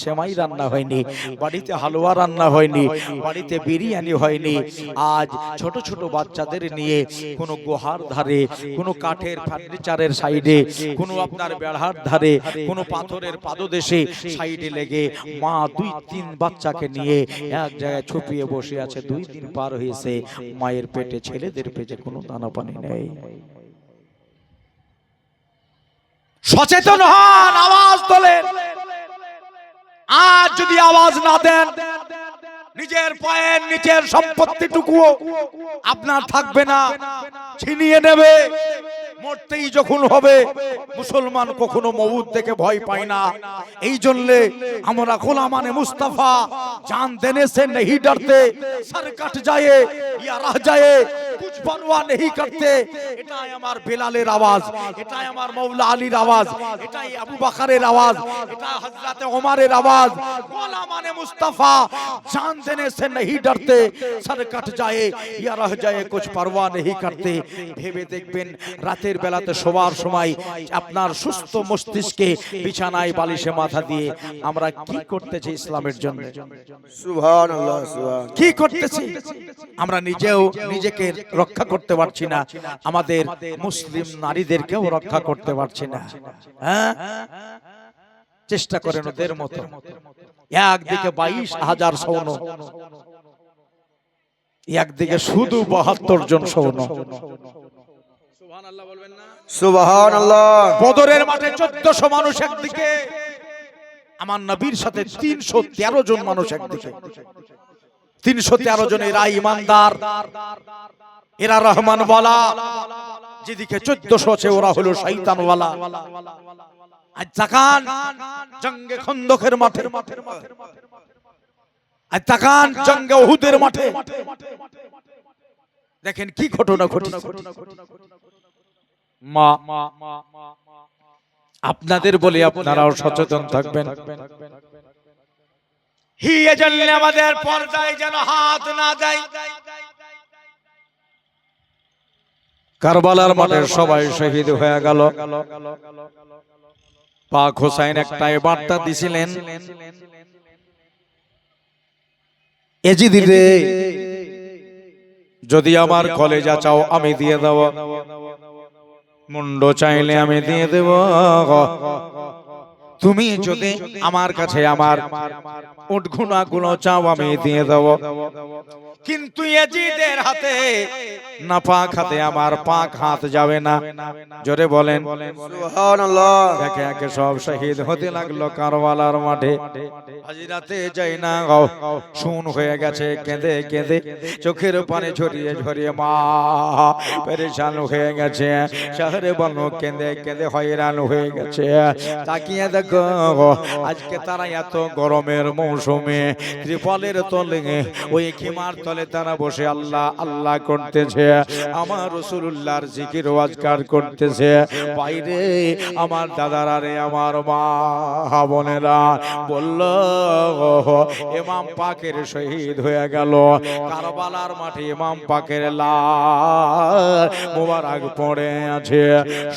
Speaker 1: সেমাই রান্না হয়নি, বাড়িতে হালুয়া রান্না হয়নি, বাড়িতে বিরিয়ানি হয়নি। আজ ছোট ছোট বাচ্চাদের নিয়ে কোনো গুহার ধারে, কোনো কাঠের ফার্নিচারের সাইডে, কোনো আপনার বেড়ার ধারে, কোনো পাথরের পাদদেশে সাইডে লেগে মা 2-3 বাচ্চাকে নিয়ে এক জায়গায় ছুপিয়ে বসে আছে। 2 দিন পার হয়েছে, মায়ের পেটে, ছেলেদের পেটে কোনো দানা পানি নেই। সচেতন হন, আওয়াজ তোলেন। আজ যদি আওয়াজ না দেন, নিজের পায়ের নিচের সম্পত্তিটুকুও আপনার থাকবে না, ছিনিয়ে নেবে। মরতেই যখন হবে, মুসলমান কখনো মউত দেখে ভয় পায় না। এই জন্য আমরা গোলামানে মুস্তাফা জান দেনে সে नहीं डरते, सर कट जाए या रह जाए कुछ परवाह नहीं करते। এটাই আমার বেলালের আওয়াজ, এটাই আমার মওলা আলীর আওয়াজ, এটাই আবু বকরের আওয়াজ, এটা হযরত ওমরের আওয়াজ। গোলামানে মুস্তাফা জান দেনে সে नहीं डरते, सर कट जाए या रह जाए कुछ परवाह नहीं करते। ভেবে দেখবেন, রাতের বেলাতে শোবার সময় আপনার সুস্থ মস্তিষ্কে বিছানায় বালিশে মাথা দিয়ে আমরা কি করতেছি ইসলামের জন্য?
Speaker 2: সুবহানাল্লাহ, সুবহান।
Speaker 1: কি করতেছি? আমরা নিজেও নিজেকে রক্ষা করতে পারছি না, আমাদের মুসলিম নারীদেরকেও রক্ষা করতে পারছি না। হ্যাঁ, চেষ্টা করেন ওদের মতো। একদিকে 22,000 সৈন্য, একদিকে শুধু 72 জন সৈন্য।
Speaker 2: সুবহানাল্লাহ।
Speaker 1: বদরের মাঠে 1400 মানুষ একদিকে, আমার নবীর সাথে 313 জন মানুষ একদিকে। 313 জন, এরা ইমানদার, এরা রহমান ওয়ালা। যেদিকে 1400 আছে ওরা হলো শয়তান ওয়ালা। আজ তাকান জঙ্গে খন্দকের মাঠে, আজ তাকান জঙ্গে উহুদের মাঠে, দেখেন কি ঘটনা ঘটেছে। মা আপনাদের বলে আপনারাও সচেতন থাকবেন। হি এজন্য আমাদের পর্দায় যেন হাত না যায়। কারবালার মাঠে সবাই শহীদ হয়ে গেল। পাক হোসেন একটাই বার্তা দিছিলেন, এজিদি রে, যদি আমার কলেজা চাও আমি দিয়ে দেব, মুন্ড চাইলে আমি দিয়ে দেব, তুমি যদি আমার কাছে আমার উটঘুনা গুলো চাও আমি দিয়ে দেব, কিন্তু ইয়াজিদের হাতে নাপাক হাতে আমার পাক হাত যাবে না। জোরে বলেন
Speaker 2: সুবহানাল্লাহ।
Speaker 1: একে একে সব শহীদ হতে লাগলো কারবালার মাঠে। হাজিরাতে যাই না শুন হয়ে গেছে, কেঁদে কেঁদে চোখের পানি ঝরিয়ে ঝরিয়ে মা পেরেশান হয়ে গেছে। শহরে বলো কেঁদে কেঁদে হয়রান হয়ে গেছে। তাকিয়ে দেখো আজকে তারা এত গরমের মৌসুমে ত্রিপলের তলে ওই খিমার তলে তারা বসে আল্লাহ আল্লাহ করতেছে, আমার রাসূলুল্লাহর জিকির ওয়াজকার করতেছে। বাইরে আমার দাদারা রে আমার মা বোনেরা বলল ইমাম পাকের শহীদ হয়ে গেল কারবালার মাঠে। ইমাম পাকের লাশ মোবারক পড়ে আছে।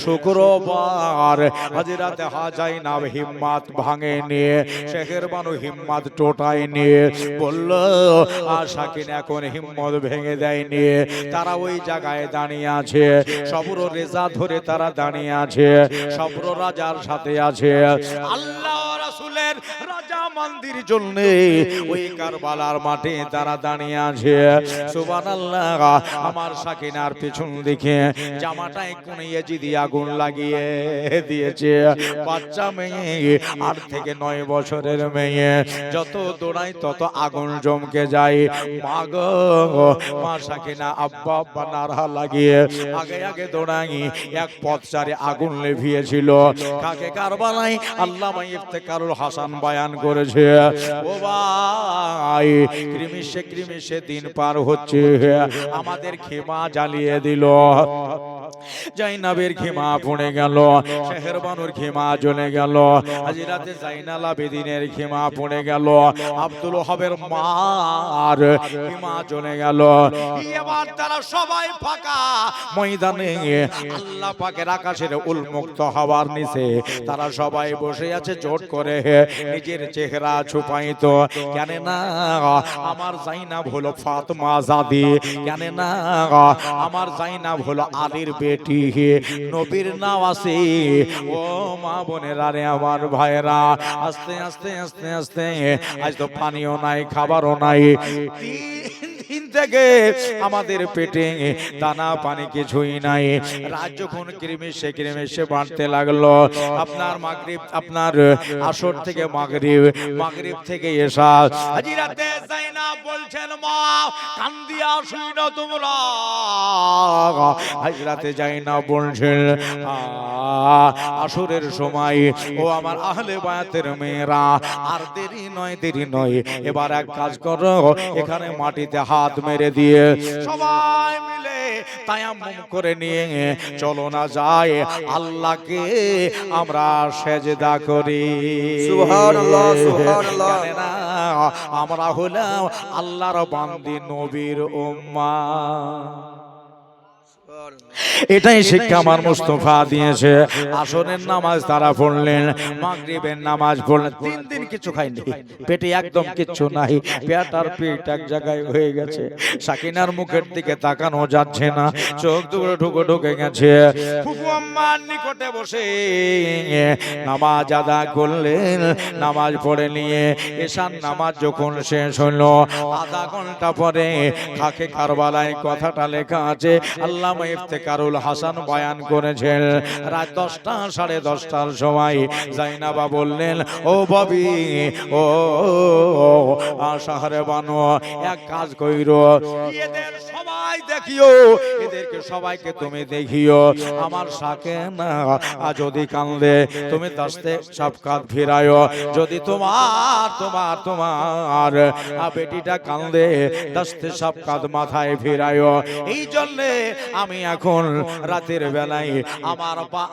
Speaker 1: শুক্রবার হাজিরাতে হাজাই না হিম্মত ভাঙে নিয়ে শেখের বানু হিম্মত টোটায় নিয়ে বলল আশাকিন এখন হিম্মত ভেঙে দেয়নি। তারা ওই জায়গায় দাঁড়িয়ে আছে, সবর রেজা ধরে তারা দাঁড়িয়ে আছে, সবর রাজার সাথে আছে। আল্লাহ রাসূলের রাজা মন্দির জন্য ওই কারবালার মাঠে তারা দাঁড়িয়ে আছে। সুবহানাল্লাহ। আমার সাকিনার পিছন দিকে জামাটায় কোন ইয়াজিদি আগুন লাগিয়ে দিয়েছে। বাচ্চা মেয়ে 8 থেকে 9 বছরের মেয়ে, যত দৌড়ায় তত আগুন জমকে যায়। মা গো মা সাকিনা আব্বা আব্বা নারা লাগিয়ে আগে আগে দৌড়াই এক পথচারে আগুন লেভিয়েছিল। কাকে কারবালায় আল্লামা ইফতেখারুল হাসান বয়ান করেছে। ও ভাই ক্রিমিশে দিন পার হচ্ছে, আমাদের খেমা জ্বালিয়ে দিল। জাইনাবের খেমা পড়ে গেল, শেখের বানুর খেমা জ্বলে গেল, হাজিরাতে জাইনাল আবেদিনের খেমা পড়ে গেল, আব্দুল ওহাবের মার খেমা জ্বলে গেল। এবার তারা সবাই ফাঁকা ময়দানে আল্লাহ পাকের আকাশের উন্মুক্ত হওয়ার নিচে তারা সবাই বসে আছে জোট করে নিজের চেহারা ছুপাইত। কেন না আমার জাইনাব হলো ফাতেমা জাদি, কেন না আমার জাইনাব হলো আলীর বেটি, নবীর নাওয়াসি। ও মা বোনেরা রে আমার ভাইরা, আস্তে আস্তে আস্তে আস্তে আজ তো পানিও নাই খাবারও নাই। দিন থেকে আমাদের পেটে দানা পানি কিছুই নাই। রাত যখন ক্রিমিশে বাড়তে লাগলো, আপনার মাগরিব আপনার আসর থেকে মাগরিব থেকে এশা, হাজিরাতে জাইনাব বলছেন মা কান্দিয়া শুনো তোমরা। হাজিরাতে জাইনাব বলছেন আসরের সময় ও আমার আহলে বায়াতের মেয়েরা আর দেরি নয়, এবার এক কাজ করো, এখানে মাটিতে হাত মেরে দিয়ে সবাই মিলে তায়াম্মুম করে নিয়ে চলো না যায় আল্লাহকে আমরা সেজদা করি।
Speaker 2: সুবহানাল্লাহ সুবহানাল্লাহ।
Speaker 1: আমরা হলাম আল্লাহর বান্দি, নবীর উম্মাহ। এটাই শিক্ষা আমার মুস্তাফা দিয়েছে। আসরের নামাজ তারা পড়লেন, মাগরিবের নামাজ পড়লেন, 3 দিন কিছু খাইনি, পেটে একদম কিচ্ছু নাই, পেট আর পেট এক জায়গায় হয়ে গেছে। সাকিনার মুখের দিকে তাকানো যাচ্ছে না, চোখ দুটো ঢুকে গেছে। ফুফু আম্মার নিকটে বসে নামাজ আদা করলেন। নামাজ পড়ে নিয়ে এশার নামাজ যখন শেষ হলো, আধা ঘন্টা পরে খাকে কারবালায় কথাটা লেখা আছে, আল্লামা ইফতেখারুল হাসান বয়ান করেছেন। রাত 10টা 10:30টার সময় জাইনাবা বললেন ও বাবি ও শহরে বানো এক কাজ কইরো, এদের সবাই দেখিও, এদেরকে সবাইকে তুমি দেখিও, আমার সাকিনা যদি কান্দে তুমি দস্তে সব কাঁধ ফিরায়ো, যদি তোমার বেটিটা কান্দে দস্তে সব কাঁধ মাথায় ফিরায়ো। এই জন্যে আমি এখন রাতের বেলায়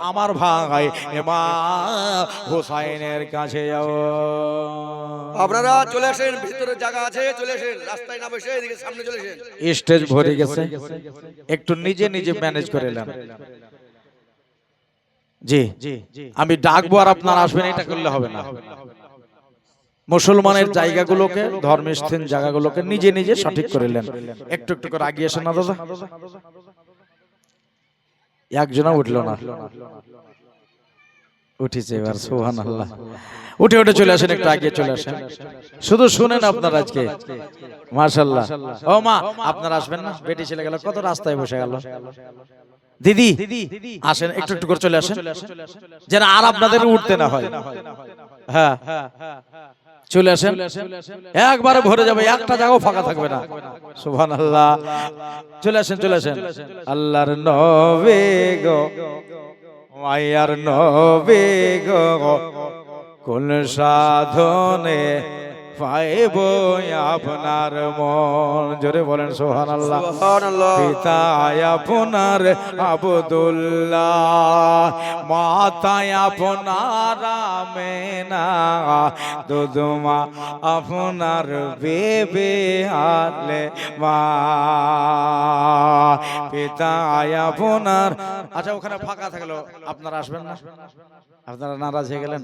Speaker 1: আমার ভাই ইমাম হুসাইনের কাছে যাব।
Speaker 2: আপনারা চলে আসেন, ভিতরে জায়গা আছে, চলে আসেন, রাস্তায় না বসে এদিকে সামনে চলে আসেন।
Speaker 1: স্টেজ ভরে গেছে, একটু নিজে ম্যানেজ করে নেন। জি আমি ডাকবো আর আপনারা আসবেন, এটা করলে হবে না। মুসলমানের জায়গাগুলোকে, ধর্মস্থান জায়গাগুলোকে নিজে সঠিক করে নেন। একটু করে আগিয়ে আসেন না দাদা, একজনা উঠলো না। উঠেছে এবার, সুবহানাল্লাহ। উঠে উঠে চলে আসেন, একটু আগে চলে আসেন, শুধু শুনেন আপনার আজকে, মাশাআল্লাহ। ও মা, আপনারা আসবেন না? বেটি ছেলে গেল, কত রাস্তায় বসে গেল। দিদি আসেন, একটু একটু করে চলে আসেন, যেন আর আপনাদের উঠতে না হয়। হ্যাঁ, চলে আসেন, একবারে ভরে যাবে, একটা জায়গাও ফাঁকা থাকবে না। সুবহানাল্লাহ। চলে আসেন, চলে আসেন। আল্লাহর নবী গো, মায়ার নবী গো, কোন সাধনে পাইব আপনার মন। জোরে বলেন সুবহানাল্লাহ।
Speaker 2: সুবহানাল্লাহ।
Speaker 1: পিতা আপনার আব্দুল্লাহ, মাতা আপনার আমেনা, দুধমা আপনার বেবে হালেমা, পিতা আপনার। আচ্ছা, ওখানে ফাঁকা থাকলো, আপনারা আসবেন না? আপনারা নারাজ হয়ে গেলেন,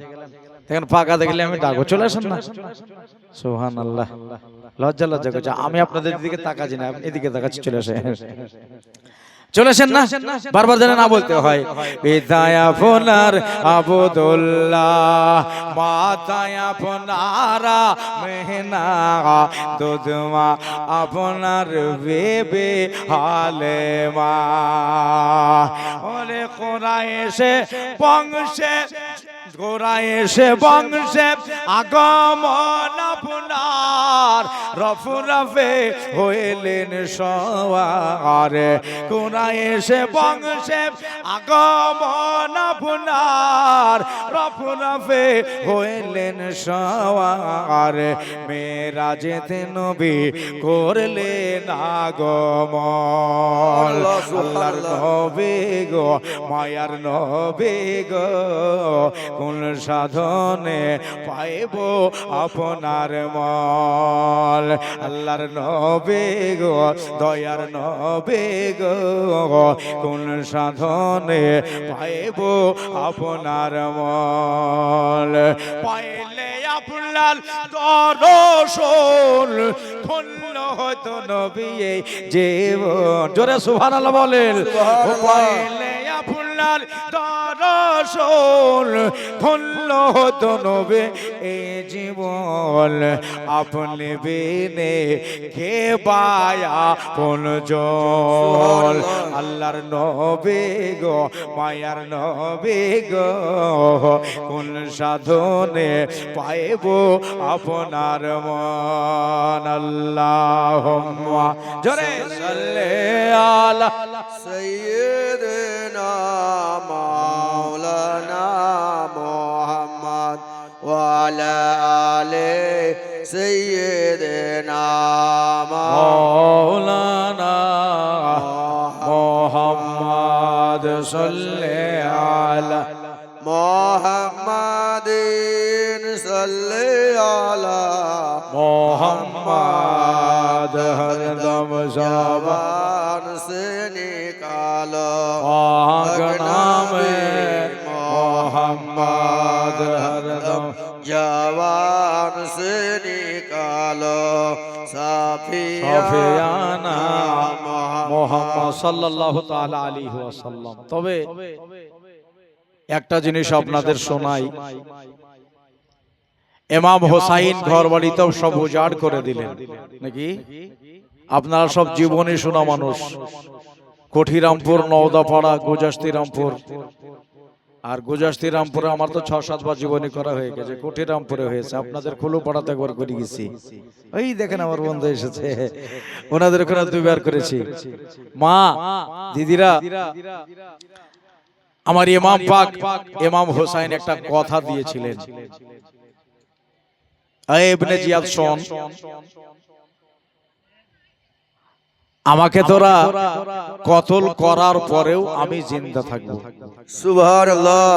Speaker 1: দেখেন ফাঁকা দেখলে আমি ডাকবো, চলে আসেন না। সুবহানাল্লাহ। লজ্জা লজ্জা করছে, আমি আপনাদের দিকে তাকাচ্ছি না, এদিকে তাকাচ্ছি, চলে আসেন, চলে আসেন না, বারবার যেন না বলতে হয়। পিতায় আপনার আব্দুল্লাহ, মাতায় আপনার মেহনা, দুধমা আপনার বেবে হালেমা, ওরে কোরাইশে বংশে, কোরাইশে বংশে আগমন আপনার, রফে হইলেন সওয়ার, কোরাইশে বংশে আগমন আপনার, রফে হইলেন সওয়ার, মেরাজেতে নবী করলেন আগমন। আল্লাহর নবী গো, মায়ার নবী গো, কোন সাধনে পাইব আপনার মল। আল্লাহর নবী গো, দয়ার নবী গো, কোন সাধনে পাইব আপনার মল। পাইলে আপনার দর্শন ধন্য হতো নবী এই জীবন। জোরে সুবহানাল্লাহ বলেন। পাইলে আপনার দর্শন ধন্য হতো নবী এই জীবন, আপনি বিনে কে বায়া কোন জল। আল্লাহর নবী গো, মায়ার নবী গো, কোন সাধনে পাইব আপনার মন। আল্লাহুম্মা জোরে সাল্লি আলা
Speaker 2: সাইয়্যিদিনা মাওলানা মুহাম্মদ ওয়া আলা আলি সাইয়্যিদিনা
Speaker 1: মাওলানা মুহাম্মদ সাল্লি আলা
Speaker 2: মুহাম্মাদিন সাল্লি আলা
Speaker 1: মুহাম্মদ, হরদম
Speaker 2: জবান से निकालो
Speaker 1: पाक नामे मोहम्मद, हरदम
Speaker 2: जवान से निकालो
Speaker 1: সাফিয়ানা মুহাম্মদ সাল্লাল্লাহু তাআলা আলাইহি ওয়াসাল্লাম। তবে একটা জিনিস আপনাদের শোনাই, ইমাম হোসাইন ঘর বাড়ি তো সব উজাড় করে দিলেন নাকি? আপনারা সব জীবনী শোনা মানুষ। কঠিরামপুর, নওদাপাড়া, গোজাস্তিরামপুর, আর গোজাস্তিরামপুরে আমার তো 6-7 বার জীবনী করা হয়ে গেছে। কঠিরামপুরে হয়েছে, আপনাদের খোলপাড়াতে একবার করে গেছি। ওই দেখেন আমার বন্ধু এসেছে, ওনাদের ওখানে 2 বার করেছি। মা, দিদিরা, আমার ইমাম পাক ইমাম হোসাইন একটা কথা দিয়েছিলেন, ইবনে জিয়াদ শোন, আমাকে তোরা কতল করার পরেও আমি জিন্দা থাকবো।
Speaker 2: সুবহানাল্লাহ।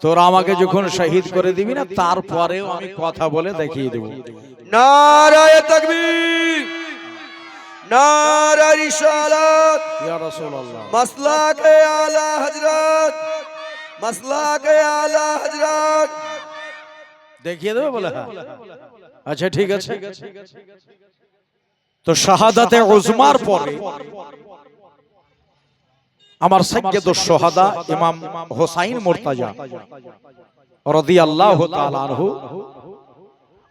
Speaker 1: তোরা আমাকে যখন শহীদ করে দিবি না, তারপরেও আমি কথা বলে দেখিয়ে দেব।
Speaker 2: নারায়ে তাকবীর, নারায়ে রিসালাত,
Speaker 1: ইয়া রাসূলুল্লাহ,
Speaker 2: মাসলাকে আলা হযরত, মাসলাকে আলা হযরত
Speaker 1: দেখিয়ে দেবে বলে। হ্যাঁ, আচ্ছা ঠিক আছে। তো শাহাদাতে উজমার পরে আমার সাইয়্যিদুশ শুহাদা ইমাম হুসাইন মুর্তাজা রাদিয়াল্লাহু তাআলা আনহু,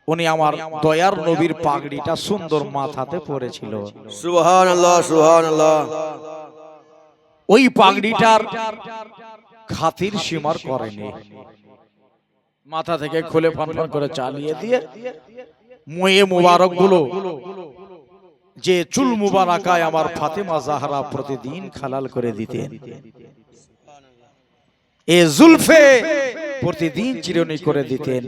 Speaker 1: উনি আমার দয়ার নবীর পাগড়িটা সুন্দর মাথাতে পরেছিল।
Speaker 2: সুবহানাল্লাহ সুবহানাল্লাহ।
Speaker 1: ওই পাগড়িটার খাতির সীমার করেনি, মাথা থেকে খুলে ফানফান করে চালিয়ে দিয়ে মুয়ে মুবারক গুলো, যে চুল মুবারাকায় আমার ফাতেমা জাহরা প্রতিদিন খালাল করে দিতেন, এ জুলফে প্রতিদিন চিরুনি করে দিতেন,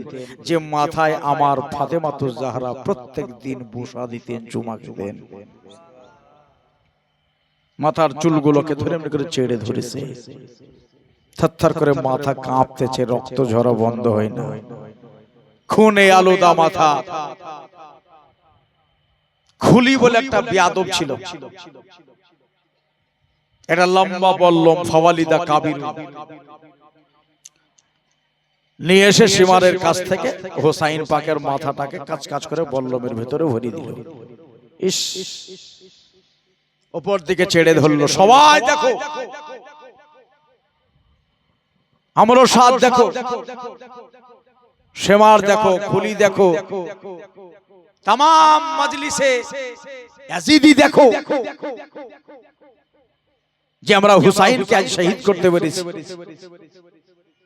Speaker 1: যে মাথায় আমার ফাতেমাতুজ জাহরা প্রত্যেক দিন বসা দিতেন, চুমা খেতেন। মাথার চুলগুলোকে ধরে এমনি করে ছেড়ে ধরেছে, থরথর করে মাথা কাঁপতেছে, রক্ত ঝরা বন্ধ হয় না, খুনে আলুদা মাথা। খুলি বলে একটা বেয়াদব ছিল, এটা লম্বা বল্লম ফাওয়ালিদা কাবির নিয়ে এসে সীমারের কাছ থেকে হোসাইন পাকের মাথাটাকে কাজ কাজ করে বল্লমের ভেতরে ভরিয়ে দিল। ইস, উপর দিকে ছেড়ে ধরলো, সবাই দেখো, আমরও সাদ দেখো, সেমার দেখো, খুলি দেখো, তাম মজলিসে ইয়াজিদি দেখো, যে আমরা হুসাইনকে আজ শহীদ করতে পেরেছি।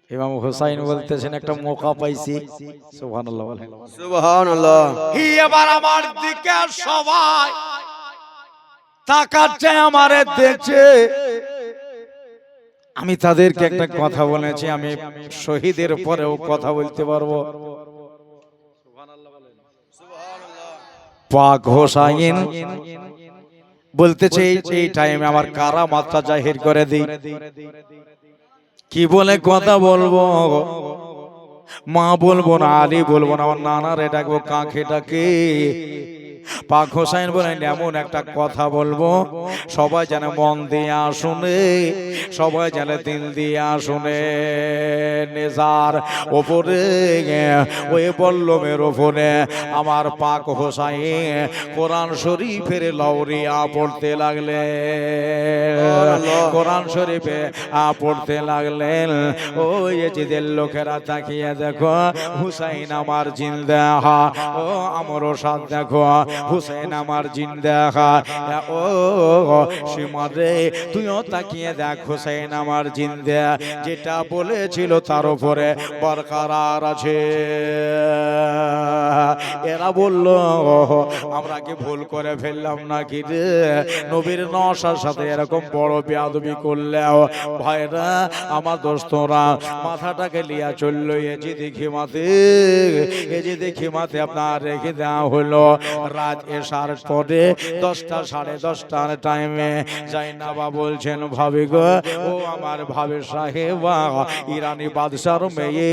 Speaker 1: ইমাম হুসাইন বলতেছেন একটা মৌকা পাইছি। সুবহানাল্লাহ
Speaker 2: সুবহানাল্লাহ।
Speaker 1: এবার আমার দিকে সবাই তাকাচ্ছে, আমারে দেখছে। আমি তাদেরকে একটা কথা বলেছি, আমি শহীদের পরেও কথা বলতে পারবো। পাক হোসাইন বলতেছে এই টাইমে আমার কারামাতটা জাহির করে দিই। কি বলে কথা বলবো? মা বলবো না, আলী বলবো না, আমার নানারে ডাকবো, কাকে ডাকে? পাক হোসাইন বলেন এমন একটা কথা বলবো সবাই যেন মন দিয়ে শুনে, সবাই যেন দিল দিয়ে শুনে। নেজার ওপরে, ওই বল্লমের ওপরে আমার পাক হোসাইন কোরআন শরীফের লাউরিয়া পড়তে লাগলেন, কোরআন শরীফে পড়তে লাগলেন। ওই এজিদের লোকেরা তাকিয়ে দেখো, হুসাইন আমার জিন্দা, ও আমরও সাথ দেখো, হুসেন আমার জিন্দা। ও সীমারে তুইও তাকিয়ে দেখ, হুসেন আমার জিন্দা, যেটা বলেছিল তার উপরে বরকরার আছে। এরা বলল আমরা কি ভুল করে ফেললাম নাকি রে? নবীর নওশার সাথে এরকম বড় বেয়াদবি করলেও ভাইরা আমার দোস্তরা মাথাটাকে লিয়া চললো এজিদি খিমাতে, এজিদি খিমাতে আপনার রেখে দেওয়া হলো। রাত এশার পরে 10টা সাড়ে 10টার টাইমে জাইনাবা বলছেন, ভাবি গো, ও আমার ভাবি সাহেবা, ইরানি বাদশার মেয়ে,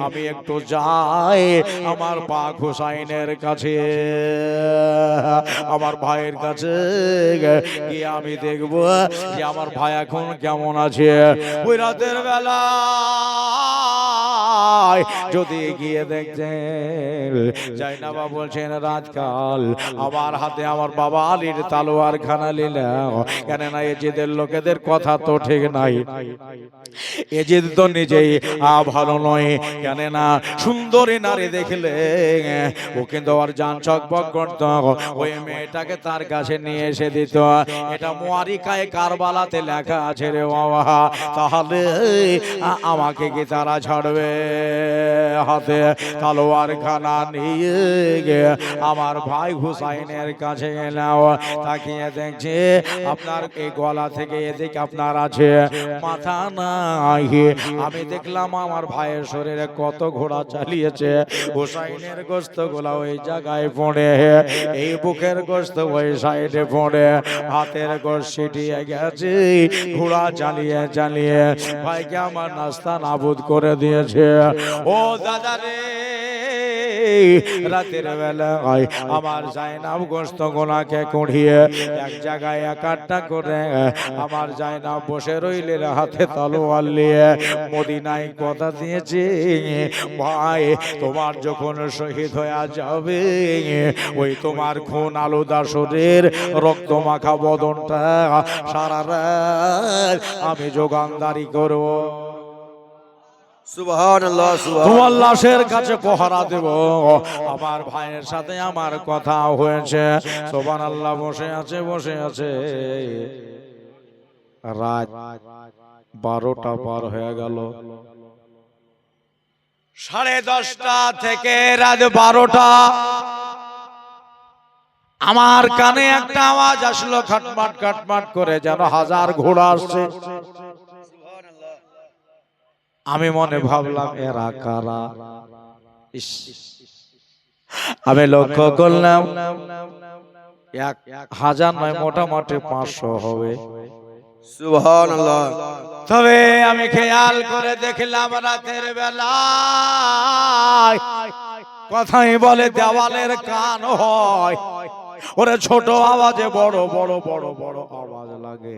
Speaker 1: আমি একটু যাই আমার পাক হুসাইনের কাছে, আমার ভাইয়ের কাছে গিয়ে আমি দেখবো যে আমার ভাই এখন কেমন আছে। ওই রাতের বেলা যদি গিয়ে দেখছেন, জাইনাবা বলছেন রাতকাল আমার হাতে আমার বাবা আলীর তালোয়ার খানা নিলাম, কেন না এজিদের লোকেদের কথা তো ঠিক নাই, এজিদ তো নিজেই ভালো নয়, কেন না সুন্দরী নারী দেখলে ও কিন্তু আর জান চকবক করত, ওই মেয়েটাকে তার কাছে নিয়ে এসে দিত। এটা মুয়ারিকায়ে কারবালাতে লেখা আছে রে বাবা, তাহলে আমাকে কি তারা ছাড়বে? হাতে তলোয়ার খানা নিয়ে আমার ভাই হুসাইনের কাছে গেলাম, তাকিয়ে দেখছে আপনার এই গলা থেকে এদিকে আপনার আছে, মাথা নাই। আমি দেখলাম আমার ভাইয়ের শরীরে কত ঘোড়া চালিয়েছে, হুসাইনের গোস্ত গুলা ওই জায়গায় পড়ে, এই বুকের গোস্ত ওই সাইডে পড়ে, হাতের গোস্ত ছিটিয়ে গেছে, ঘোড়া চালিয়ে চালিয়ে ভাইকে আমার নাস্তা নাবুদ করে দিয়েছে। ও দাদা রে, রাতের বেলায় আমার জায়নাব গোস্ত গোলাকে কুড়িয়ে এক জায়গায় একাট্টা করে আমার জায়নাব বসে রইলেন হাতে তলোয়ার নিয়ে। মদিনায় কথা দিয়েছে ভাই তোমার যখন শহীদ হয়ে যাবে ওই তোমার খুন আলুদা শরীর রক্ত মাখা বদনটা সারা রাত আমি যোগানদারি করব,
Speaker 2: সুবহানাল্লাহ
Speaker 1: তোমার লাশের কাছে পহরা দেব। আমার ভাইয়ের সাথে আমার কথা হয়েছে। সুবহানাল্লাহ। বসে আছে রাত 12টা পার হয়ে গেল। 10:30 থেকে রাত 12টা আমার কানে একটা আওয়াজ আসলো খাটমাট খাটমাট করে, যেন হাজার ঘোড়া আসছে। আমি মনে ভাবলাম এরা কারা। আমি লক্ষ্য করলাম 1000 নয়, মোটামুটি 500 হবে।
Speaker 2: সুবহানাল্লাহ।
Speaker 1: তবে আমি খেয়াল করে দেখলাম রাতের বেলায় কথাই বলে দেওয়ালের কান হয়, ওরে ছোট আওয়াজে বড় বড় বড় বড় আওয়াজ লাগে।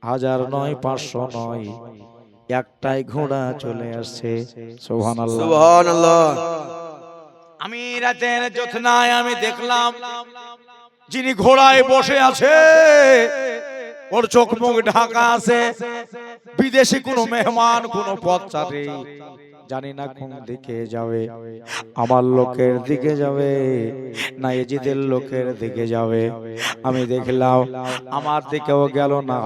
Speaker 1: 1000 নয়, 500 নয়, একটাই ঘোড়া চলে আসছে। সুবহানাল্লাহ
Speaker 2: সুবহানাল্লাহ।
Speaker 1: আমি রাতের জ্যোৎস্নায় আমি দেখলাম যিনি ঘোড়ায় বসে আছে ওর চোখ মুখ ঢাকা আছে। বিদেশি কোনো মেহমান, কোনো পথচারী, জানি না কোন দিকে যাবে, আমার লোকের দিকে যাবে না এজিদের লোকের দিকে যাবে। আমি দেখলাম আমার দিকেও গেল না,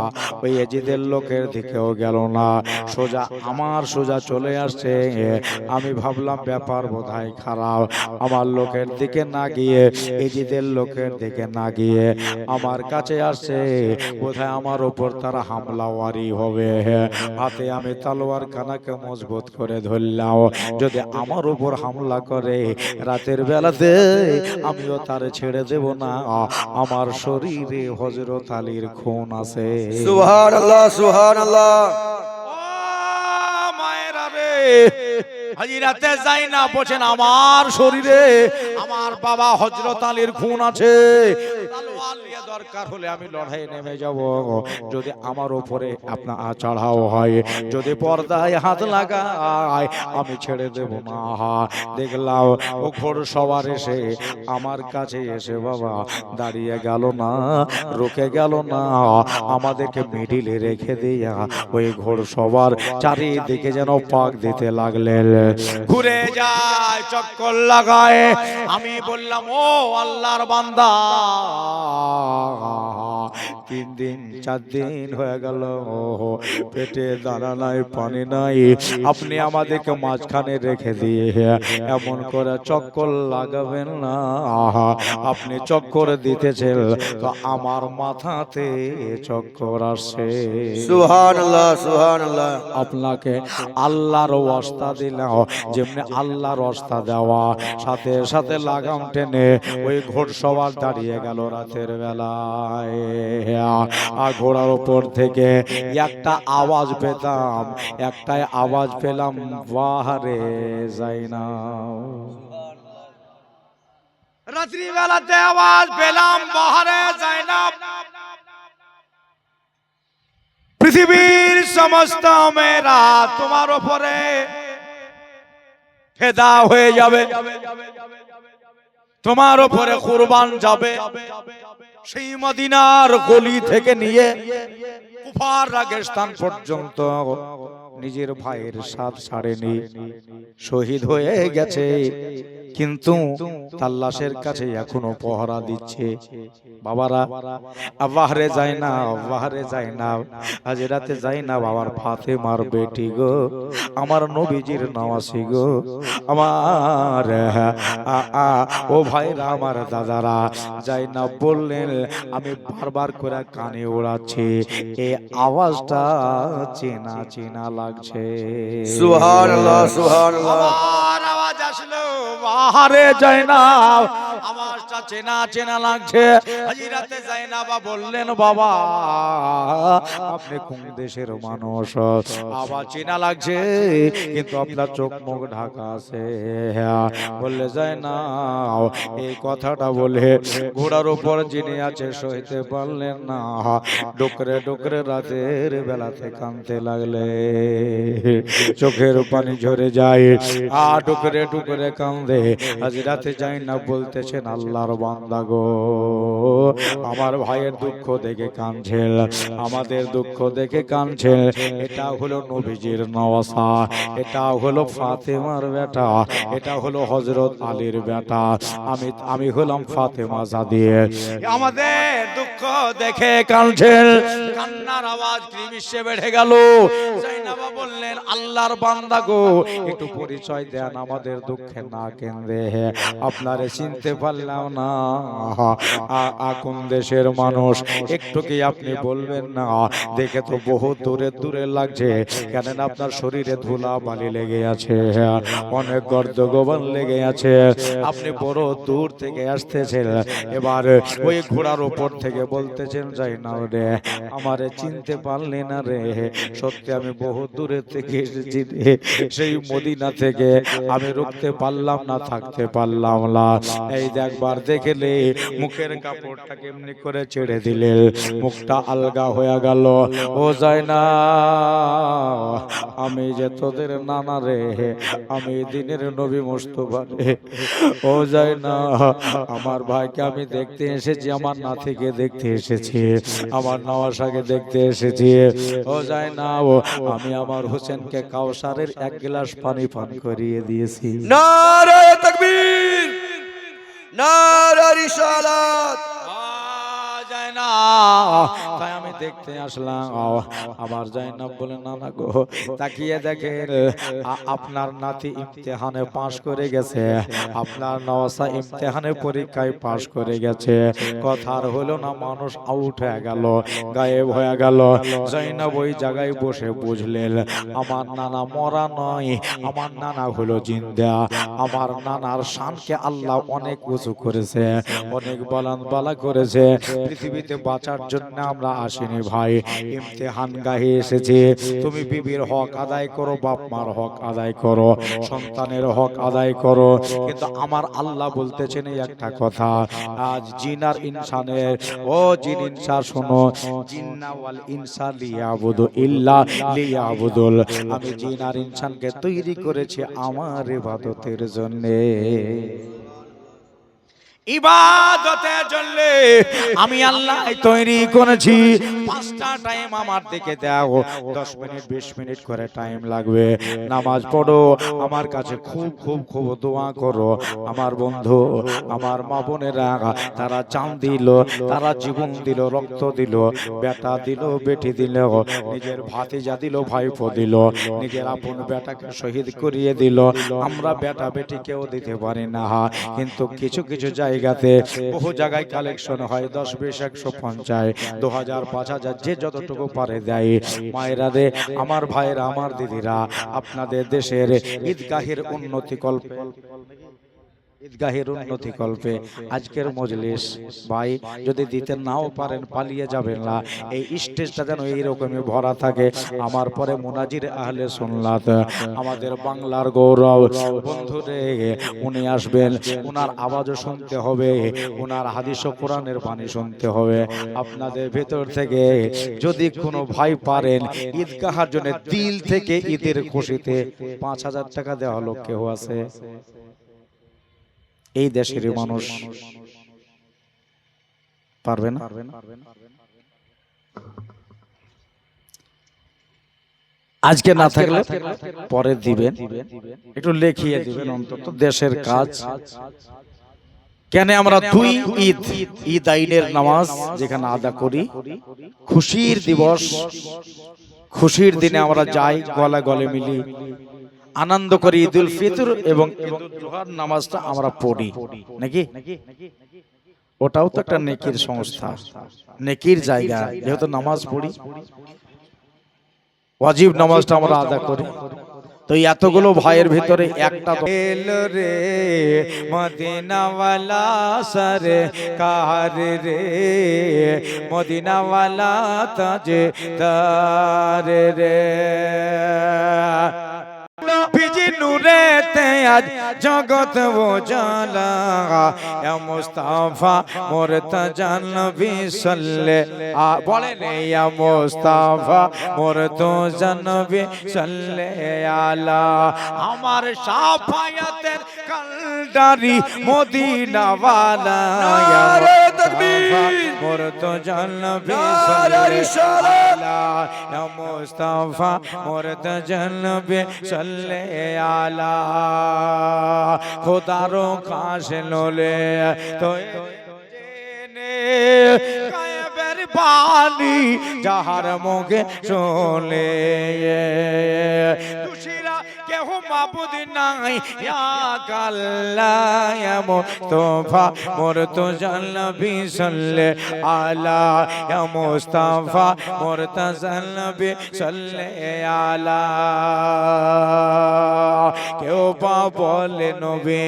Speaker 1: ওই এজিদের লোকের দিকেও গেল না, সোজা চলে আসছে। আমি ভাবলাম ব্যাপার বোধহয় খারাপ। আমার লোকের দিকে না গিয়ে, এজিদের লোকের দিকে না গিয়ে আমার কাছে আসছে, বোধহয় আমার উপর তারা হামলাওয়ারি হবে। হাতে আমি তলোয়ার খানাকে মজবুত করে ধরলাম। যদি আমার উপর হামলা করে রাতের বেলাতে আমিও তারে ছেড়ে দেব না। আমার শরীরে হযরত আলীর খুন আছে।
Speaker 2: সুবহানাল্লাহ সুবহানাল্লাহ।
Speaker 1: মায়েরা রে, হাজিরাতে যাই না বলছেন আমার শরীরে আমার বাবা হযরত আলীর খুন আছে। তলোয়ার নিয়ে দরকার হলে আমি লড়াইয়ে নেমে যাব। যদি আমার উপরে আপনার চড়াও হয়, যদি পর্দায় হাত লাগায়, আমি ছেড়ে দেব না। দেখলাম ও ঘোড়সওয়ার এসে আমার কাছে এসে বাবা দাঁড়িয়ে গেল না, রুকে গেল না, আমাদেরকে মিডিলে রেখে দিয়া ওই ঘোড়সওয়ার চারিদিকে যেন পাক দিতে লাগলেন। ঘুরে যায়, চক্কর লাগায়। আমি বললাম ও আল্লাহর বান্দা, 3 দিন 4 দিন হয়ে গেল, পেটে দানা নাই, পানি নাই, আপনি আমাদেরকে মাঝখানে রেখে দিয়ে এমন করে চক্কর লাগাবেন না। আপনি চক্কর দিতেছেন তো আমার মাথাতে চক্কর আসছে।
Speaker 2: সুবহানাল্লাহ সুবহানাল্লাহ।
Speaker 1: আপনাকে আল্লাহর ওয়াস্তা দিলাম, যেমনি আল্লাহর ওয়াস্তা দেওয়া, সাথে সাথে লাগাম টেনে ওই ঘোড়সওয়ার দাঁড়িয়ে গেল রাতের বেলায়। আর ঘোড়ার উপর থেকে একটা আওয়াজ পেতাম, একটাই আওয়াজ পেলাম, বাহারে যাই না। রাত্রি বেলাতে আওয়াজ পেলাম, বাহারে যাই না। পৃথিবীর সমস্ত মেয়েরা তোমার উপরে ফেদা হয়ে যাবে, তোমার উপরে কুরবান যাবে। সেই মদিনার গলি থেকে নিয়ে কুফার রাগেস্তান পর্যন্ত নিজের ভাইয়ের সাথ ছাড়েনি, শহীদ হয়ে গেছে, কিন্তু তার লাশের কাছে এখনো পহরা দিচ্ছে। বাবারা, বাহারে যায় না, বাহারে যায় না, হাজরাতে যায় না, বাবার ফাতেমার বেটি গো, আমার নবীজির নওয়াসি গো, আমার ও ভাইরা, আমার দাদারা, যায় না বললেন। আমি বারবার করে কানে ওড়াচ্ছি, এই আওয়াজটা চেনা চেনা লাগছে।
Speaker 2: সুবহানাল্লাহ সুবহানাল্লাহ।
Speaker 1: আবার আওয়াজ আসলো বাহারে জাইনাব আওয়াজটা চেনা চেনা লাগছে হযরতে জাইনাবা বললেন বাবা আপনি কোন দেশের মানুষ আওয়াজ চেনা লাগছে কিন্তু আপনার চোখ মুখ ঢাকা আছে বললে জাইনাব এই কথাটা বলে ঘোড়ার উপর যিনি আছে সইতে পারলেন না ডুকরে ডুকরে রাতের বেলাতে কাঁদতে লাগলে চোখের পানি ঝরে যায় আর ডুকরে ডুকরে কাঁদে হযরতে জাইনাব বলতেছেন আল্লাহর বান্দা গো আমার ভাইয়ের দুঃখ দেখে কাঁদছেন আমাদের দুঃখ দেখে কাঁদছেন এটা হলো নবীজির নওয়াসা এটা হলো ফাতেমার বেটা এটা হলো হযরত আলীর বেটা আমি হলাম ফাতেমা জাদিয়ে আমাদের দুঃখ দেখে কাঁদছেন কান্নার আওয়াজ ক্রিমিশে বেড়ে গেল জাইনাবা বললেন আল্লাহর বান্দা গো একটু পরিচয় দেন আমাদের দুঃখে না কেঁদে আপনারে চিনতে পারলাম না কোন দেশের মানুষ একটু কি আপনি বলবেন না দেখে তো বহু দূরে দূরে লাগছে কেননা আপনার শরীরে ধুলা বালি লেগে আছে অনেক গর্দ গোবর লেগে আছে আপনি বড় দূর থেকে আসতেছেন এবার ওই ঘোড়ার উপর থেকে বলতেছেন জাইনাব রে আমারে চিনতে পারলি না রে সত্যি আমি বহু দূরে থেকে এসেছি রে সেই মদিনা থেকে আমি রুখতে পারলাম না থাকতে পারলাম না এই একবার দেখলে মুখের কাপড়টা কেমনি করে ছেড়ে দিলে মুখটা আলগা হয়ে গেল ও জাইনাব আমি যে তোদের নানা রে আমি দিনের নবী মুস্তাফা রে ও জাইনাব আমার ভাইকে আমি দেখতে এসেছি আমার নাতিকে দেখতে এসেছি আমার নওয়াসাকে দেখতে এসেছি ও জাইনাব আমি আমার হোসেনকে কাউসারের এক গ্লাস পানি পান করিয়ে দিয়েছি
Speaker 2: নারে তাকবীর নারে রিসালাত
Speaker 1: তাই আমি দেখতে আসলাম আমার জাইনাব বলে নানা গো তাকিয়ে দেখেন আপনার নাতি ইমতিহানে পাশ করে গেছে আপনার নওয়াসা ইমতিহানে পরীক্ষায় পাশ করে গেছে কথার হলো না মানুষ আউট হয়ে গেল গায়েব হয়ে গেল জাইনাব ওই জায়গায় বসে বুঝলেন আমার নানা মরা নয় আমার নানা হলো জিন্দা আমার নানার শানকে আল্লাহ অনেক উঁচু করেছে অনেক বলান বালা করেছে পৃথিবীতে বাঁচার জন্য আমরা আসিনি ভাই ইমতিহান গাহে এসেছি তুমি বিবির হক আদায় করো বাপ মার হক আদায় করো সন্তানের হক আদায় করো কিন্তু আমার আল্লাহ বলতেছেন এই একটা কথা আজ জিন আর ইনসানের ও জিন ইনসা শোনো জিন্না ওয়াল ইনসা লিয়াবুদু ইল্লা লিয়াবুদুল আমি জিন আর ইনসানকে তৈরি করেছি আমার ইবাদতের জন্য ইবাদতের জন্য আমি আল্লাহ তৈরি করেছি 5টা টাইম আমার দিকে দাও 10 মিনিট 20 মিনিট করে টাইম লাগবে নামাজ পড়ো আমার কাছে খুব খুব খুব দোয়া করো আমার বন্ধু আমার মা বোনেরা তারা জান দিল তারা জীবন দিল রক্ত দিল বেটা দিল বেটি দিল নিজের ভাতিজা দিল ভাইপো দিল নিজের আপন বেটাকে শহীদ করিয়ে দিল আমরা বেটা বেটি কেউ দিতে পারি না কিন্তু কিছু কিছু জায়গাতে বহু জায়গায় কালেকশন হয় 10 20 150 2000 5000 যে যতটুকু পারে দেয় মায়েরা রে আমার ভাইরা আমার দিদিরা আপনাদের দেশের ঈদগাহের উন্নতি কল্পে আজকের মজলিস ভাই যদি দিতে নাও পারেন পালিয়ে যাবেন না এই স্টেজটা যেন এইরকমই ভরা থাকে আমার পরে মুনাজির আহলে সুন্নাত আমাদের বাংলার গৌরব বন্ধুরে উনি আসবেন ওনার আওয়াজও শুনতে হবে ওনার হাদিস ও কোরআনের বাণী শুনতে হবে আপনাদের ভেতর থেকে যদি কোনো ভাই পারেন ঈদগাহের জন্য দিল থেকে ঈদের খুশিতে 5000 টাকা দেওয়া লোক কেউ আছে এই দেশের মানুষ পারবে না আজকে না থাকলে পরে দিবেন একটু লিখিয়ে দিবেন অন্তত দেশের কাজ কেন আমরা দুই ঈদ আইনের নামাজ যেখানে আদা করি খুশির দিবস খুশির দিনে আমরা যাই গলা গলে মিলি আনন্দ করি ঈদুল ফিতর এবং ঈদুল জোহার নামাজটা আমরা পড়ি নাকি ওটাও তো একটা নেকির সংস্থা নেকির জায়গা যেহেতু নামাজ পড়ি ওয়াজিব নামাজটা আমরা আদা করি তো এতগুলো ভাইয়ের ভিতরে একটা এলো রে মদিনাওয়ালা সরকার রে, মদিনাওয়ালা তাজদার রে। নবীজি নূরেতে আজ জগৎ উজালা, ইয়া মুস্তাফা মুরতাজা নবী সাল্লাল্লাহু বলেন ইয়া মুস্তাফা মুরতাজা নবী সাল্লাল্লাহু আলা। আমার শাফায়াতের কালদারি মদিনাওয়ালা,
Speaker 2: নারে তাকবীর,
Speaker 1: মুরতাজা নবী সাল্লাল্লাহু আলা, ইয়া মুস্তাফা মুরতাজা নবী সাল্লাল্লাহু আলা। খোদারো কাশ লোলে তো গায়েবের বাণী যাহার মুখে শোনে, দুশিরা কেহ মাবুদ নাই ইয়া আল্লাহ, ইয়া মুস্তাফা মুরতাজা নবী সাল্লাল্লাহু আলা, ইয়া মুস্তাফা মুরতাজা নবী সাল্লাল্লাহু আলা। কেউ বা বলে নবী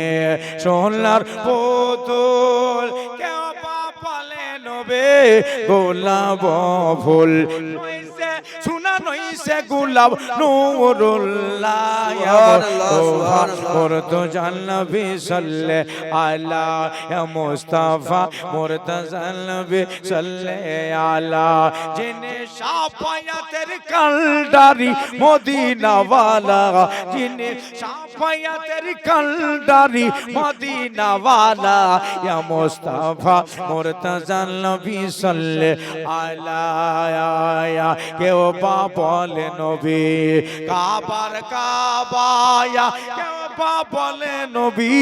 Speaker 1: সোনার পুতুল, কেউ বা বলে নবী গোলাপ ফুল, নইছে সোনা নইছে গোলাপ নূরুল্লাহ, ইয়া মুস্তাফা মুরতাজা নবী সাল্লাল্লাহু আলা, ইয়া মুস্তাফা মুরতাজা নবী সাল্লাল্লাহু আলা। যিনি শাফায়াতের কালদারি মদিনাওয়ালা, যিনি শাফায়াতের কালদারি মদিনাওয়ালা, ইয়া মুস্তাফা মুরতাজা নবী সাল্লাল্লাহু আলা। কেউ বা বলে নবী কাবার কাবায়া, কেউ বা বলে নবী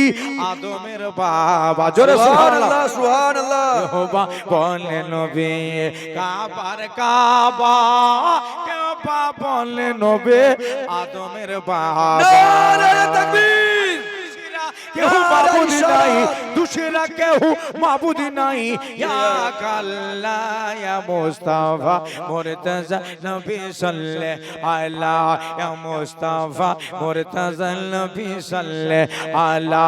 Speaker 1: আদমের বাবা, জোরে সুবহানাল্লাহ
Speaker 2: সুবহানাল্লাহ।
Speaker 1: কেউ বা বলে নবী কাবার কাবা, কেউ বা বলে নবী আদমের বাবা।
Speaker 2: নারে তাকবীর,
Speaker 1: কেউ মাবুদ নাই, দুশরা কেউ মাবুদ নাই, ইয়া আল্লাহ, ইয়া মুস্তাফা মুরতাজা নবী সাল্লাল্লাহু আলা, ইয়া মুস্তাফা মুরতাজা নবী সাল্লাল্লাহু আলা।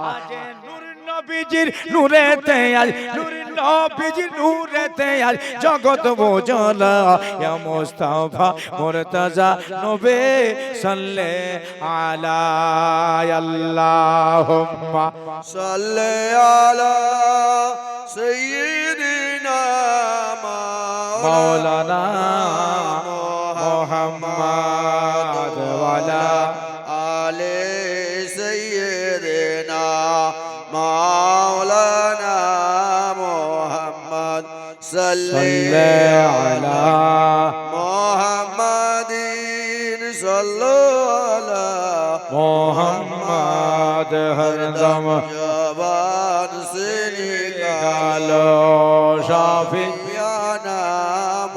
Speaker 1: আজ নূর নবীজির নূরেতে আজ, নূর নবীজির নূরেতে আজ জগৎ উজালা, ইয়া মুস্তাফা মুরতাজা নবী সাল্লাল্লাহু আলা। আল্লাহুম্মা
Speaker 2: সাল্লি আলা সাইয়্যিদিনা
Speaker 1: মাওলানা মুহাম্মদ ওয়ালা
Speaker 2: আলে সাইয়্যিদিনা মাওলানা মুহাম্মদ সাল্লাল্লাহু আলা মুহাম্মাদিন সাল্লাল্লাহু আলা
Speaker 1: মোহাম্মদ হরদম
Speaker 2: জবান সে
Speaker 1: নিকালো শাফিয়ানা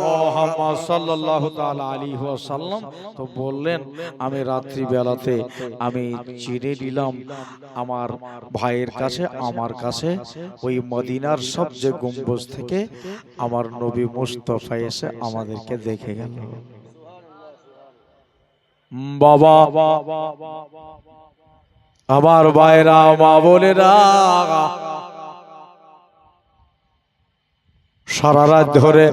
Speaker 1: মোহাম্মদ সাল্লাল্লাহু তাআলা আলাইহি ওয়াসাল্লাম। তো বললেন আমি রাত্রি বেলাতে আমি চিনে নিলাম আমার ভাইয়ের কাছে, আমার কাছে ওই মদিনার সবচেয়ে গম্বুজ থেকে আমার নবী মুস্তাফা এসে আমাদেরকে দেখে গেল। বাবা আমার ভাইরা মা বোনেরা, সারা রাত ধরে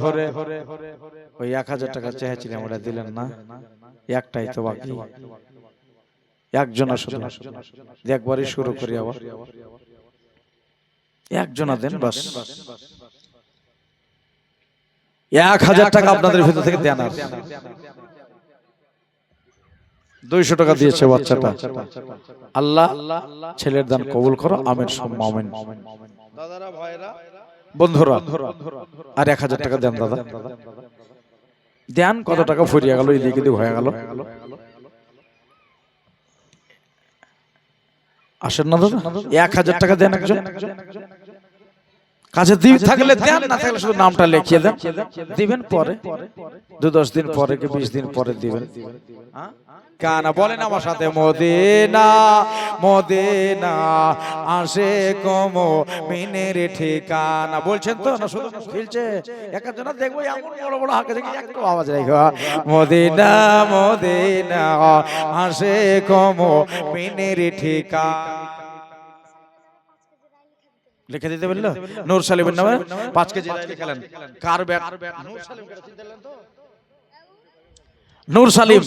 Speaker 1: ওই 1000 টাকা চেয়েছিলাম, ওটা দিলেন না, একটাই তো বাকি, একজনা শুধু, একবারই শুরু করি আবার, একজনা দেন বাস। 1000 টাকা আপনাদের ভিতর থেকে দেন, আর 200 টাকা দিয়েছে বাচ্চাটা। আল্লাহ ছেলের দান কবুল করো, আমিন সুম্মা আমিন। দাদারা ভাইরা বন্ধুরা আর 1000 টাকা দেন দাদা, দেন। কত টাকা ফুরিয়ে গেল, এদিকে দিকে হয়ে গেল। আসেন না দাদা, 1000 টাকা দেন একজন। কাছে থাকলে দেন, না থাকলে শুধু নামটা লিখিয়ে দেন, দিবেন পরে 2-10 দিন পরে কি 20 দিন পরে দিবেন। কানা বলেন আমার সাথে, মদিনা মদিনা আসে কমো মিনের ঠিকানা। বলছেন তো না শুধু খেলছে? একজন দেখবো এমন বড় বড় হাঁকে দেখি একটু আওয়াজ রাখো, মদিনা মদিনা আসে কমো মিনের ঠিকানা। লিখে দিতে বললো নূর সালিমের নামে 5 কেজি লিখলেন। কার ব্যাগ? নূর সালিম।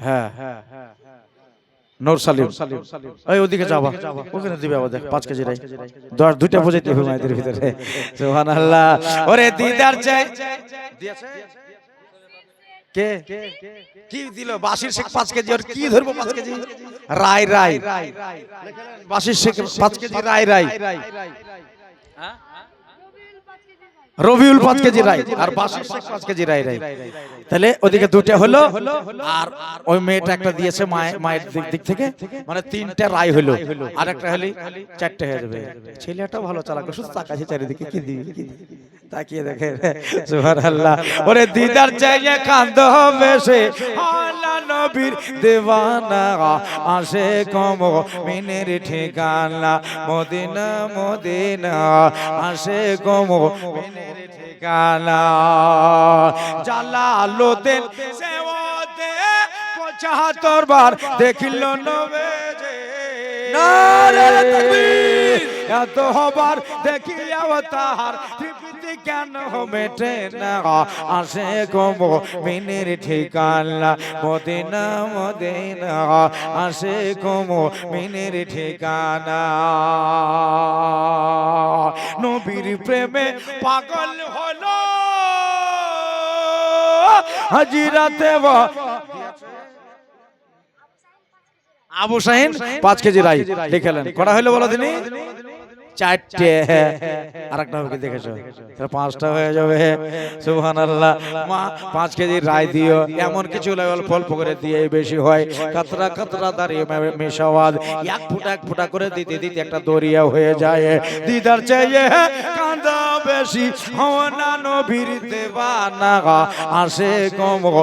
Speaker 1: হ্যাঁ নূর সালিম, ওই ওদিকে যাবা, ওখানে দিবে আবার দেখ 5 কেজি রাই 2টা বুঝাইতে হবে মায়েদের ভিতরে। সুবহানাল্লাহ। ওরে দিদার চাই দিয়েছে কে? কি দিল? বাসির শেখ 5 কেজি। আর কি ধরবো 5 কেজি? রাই রাই বাসির শেখ 5 কেজি রাই রাই। রবিউল 5 কেজি রাই আর বাসির শেখ 5 কেজি রাই রাই। তাহলে ওদিকে 2টা হলো, আর ওই মেয়েটা একটা দিয়েছে মায়ের দিক থেকে, মানে 3টা রাই হলো, আর একটা হলি 4টে হয়ে যাবে। ছেলেটা ভালো চালাক, শুধু তাকাচ্ছে চারিদিকে, কি দিবি কি দিবি তাকিয়ে দেখে। সুবহানাল্লাহ। ওরে দিদার চাইয়ে কান্দ হবে সে, আল্লাহ নবীর দেওয়ানা আসে কমো মিনের ঠিকানা, মদিনা মদিনা আসে কমো মিনের ঠিকানা। জালালুদ্দিন সেওয়াতে 75 বার দেখিল নবে যে,
Speaker 2: নারে তাকবীর।
Speaker 1: এত হবার দেখিয়াও তাহার তৃপ্তি কেন মেটে না, আসে কমো মিনের ঠিকানা, মদিনা মদিনা আসে কমো মিনের ঠিকানা। নবীর প্রেমে পাগল হলো হাজিরাতে আবু শাহিন 5 কেজি রাই লিখলেন। কটা হলো বলো দিনই? 4টে। আরেকটা হবে দেখেছো? 5টা হয়ে যাবে। সুবহানাল্লাহ। মা 5 কেজি রাই দিও, এমন কিছু অল্প অল্প করে দিয়ে বেশি হয়, কাতরা কাতরা দাঁড়িয়ে মেশাওয়াজ, এক ফুটা করে দিতে দিতে একটা দরিয়া হয়ে যায়। দিদার চাইয়ে কান্দা বেশি, হওয়া নবীর দেওয়ানা আসে কমো।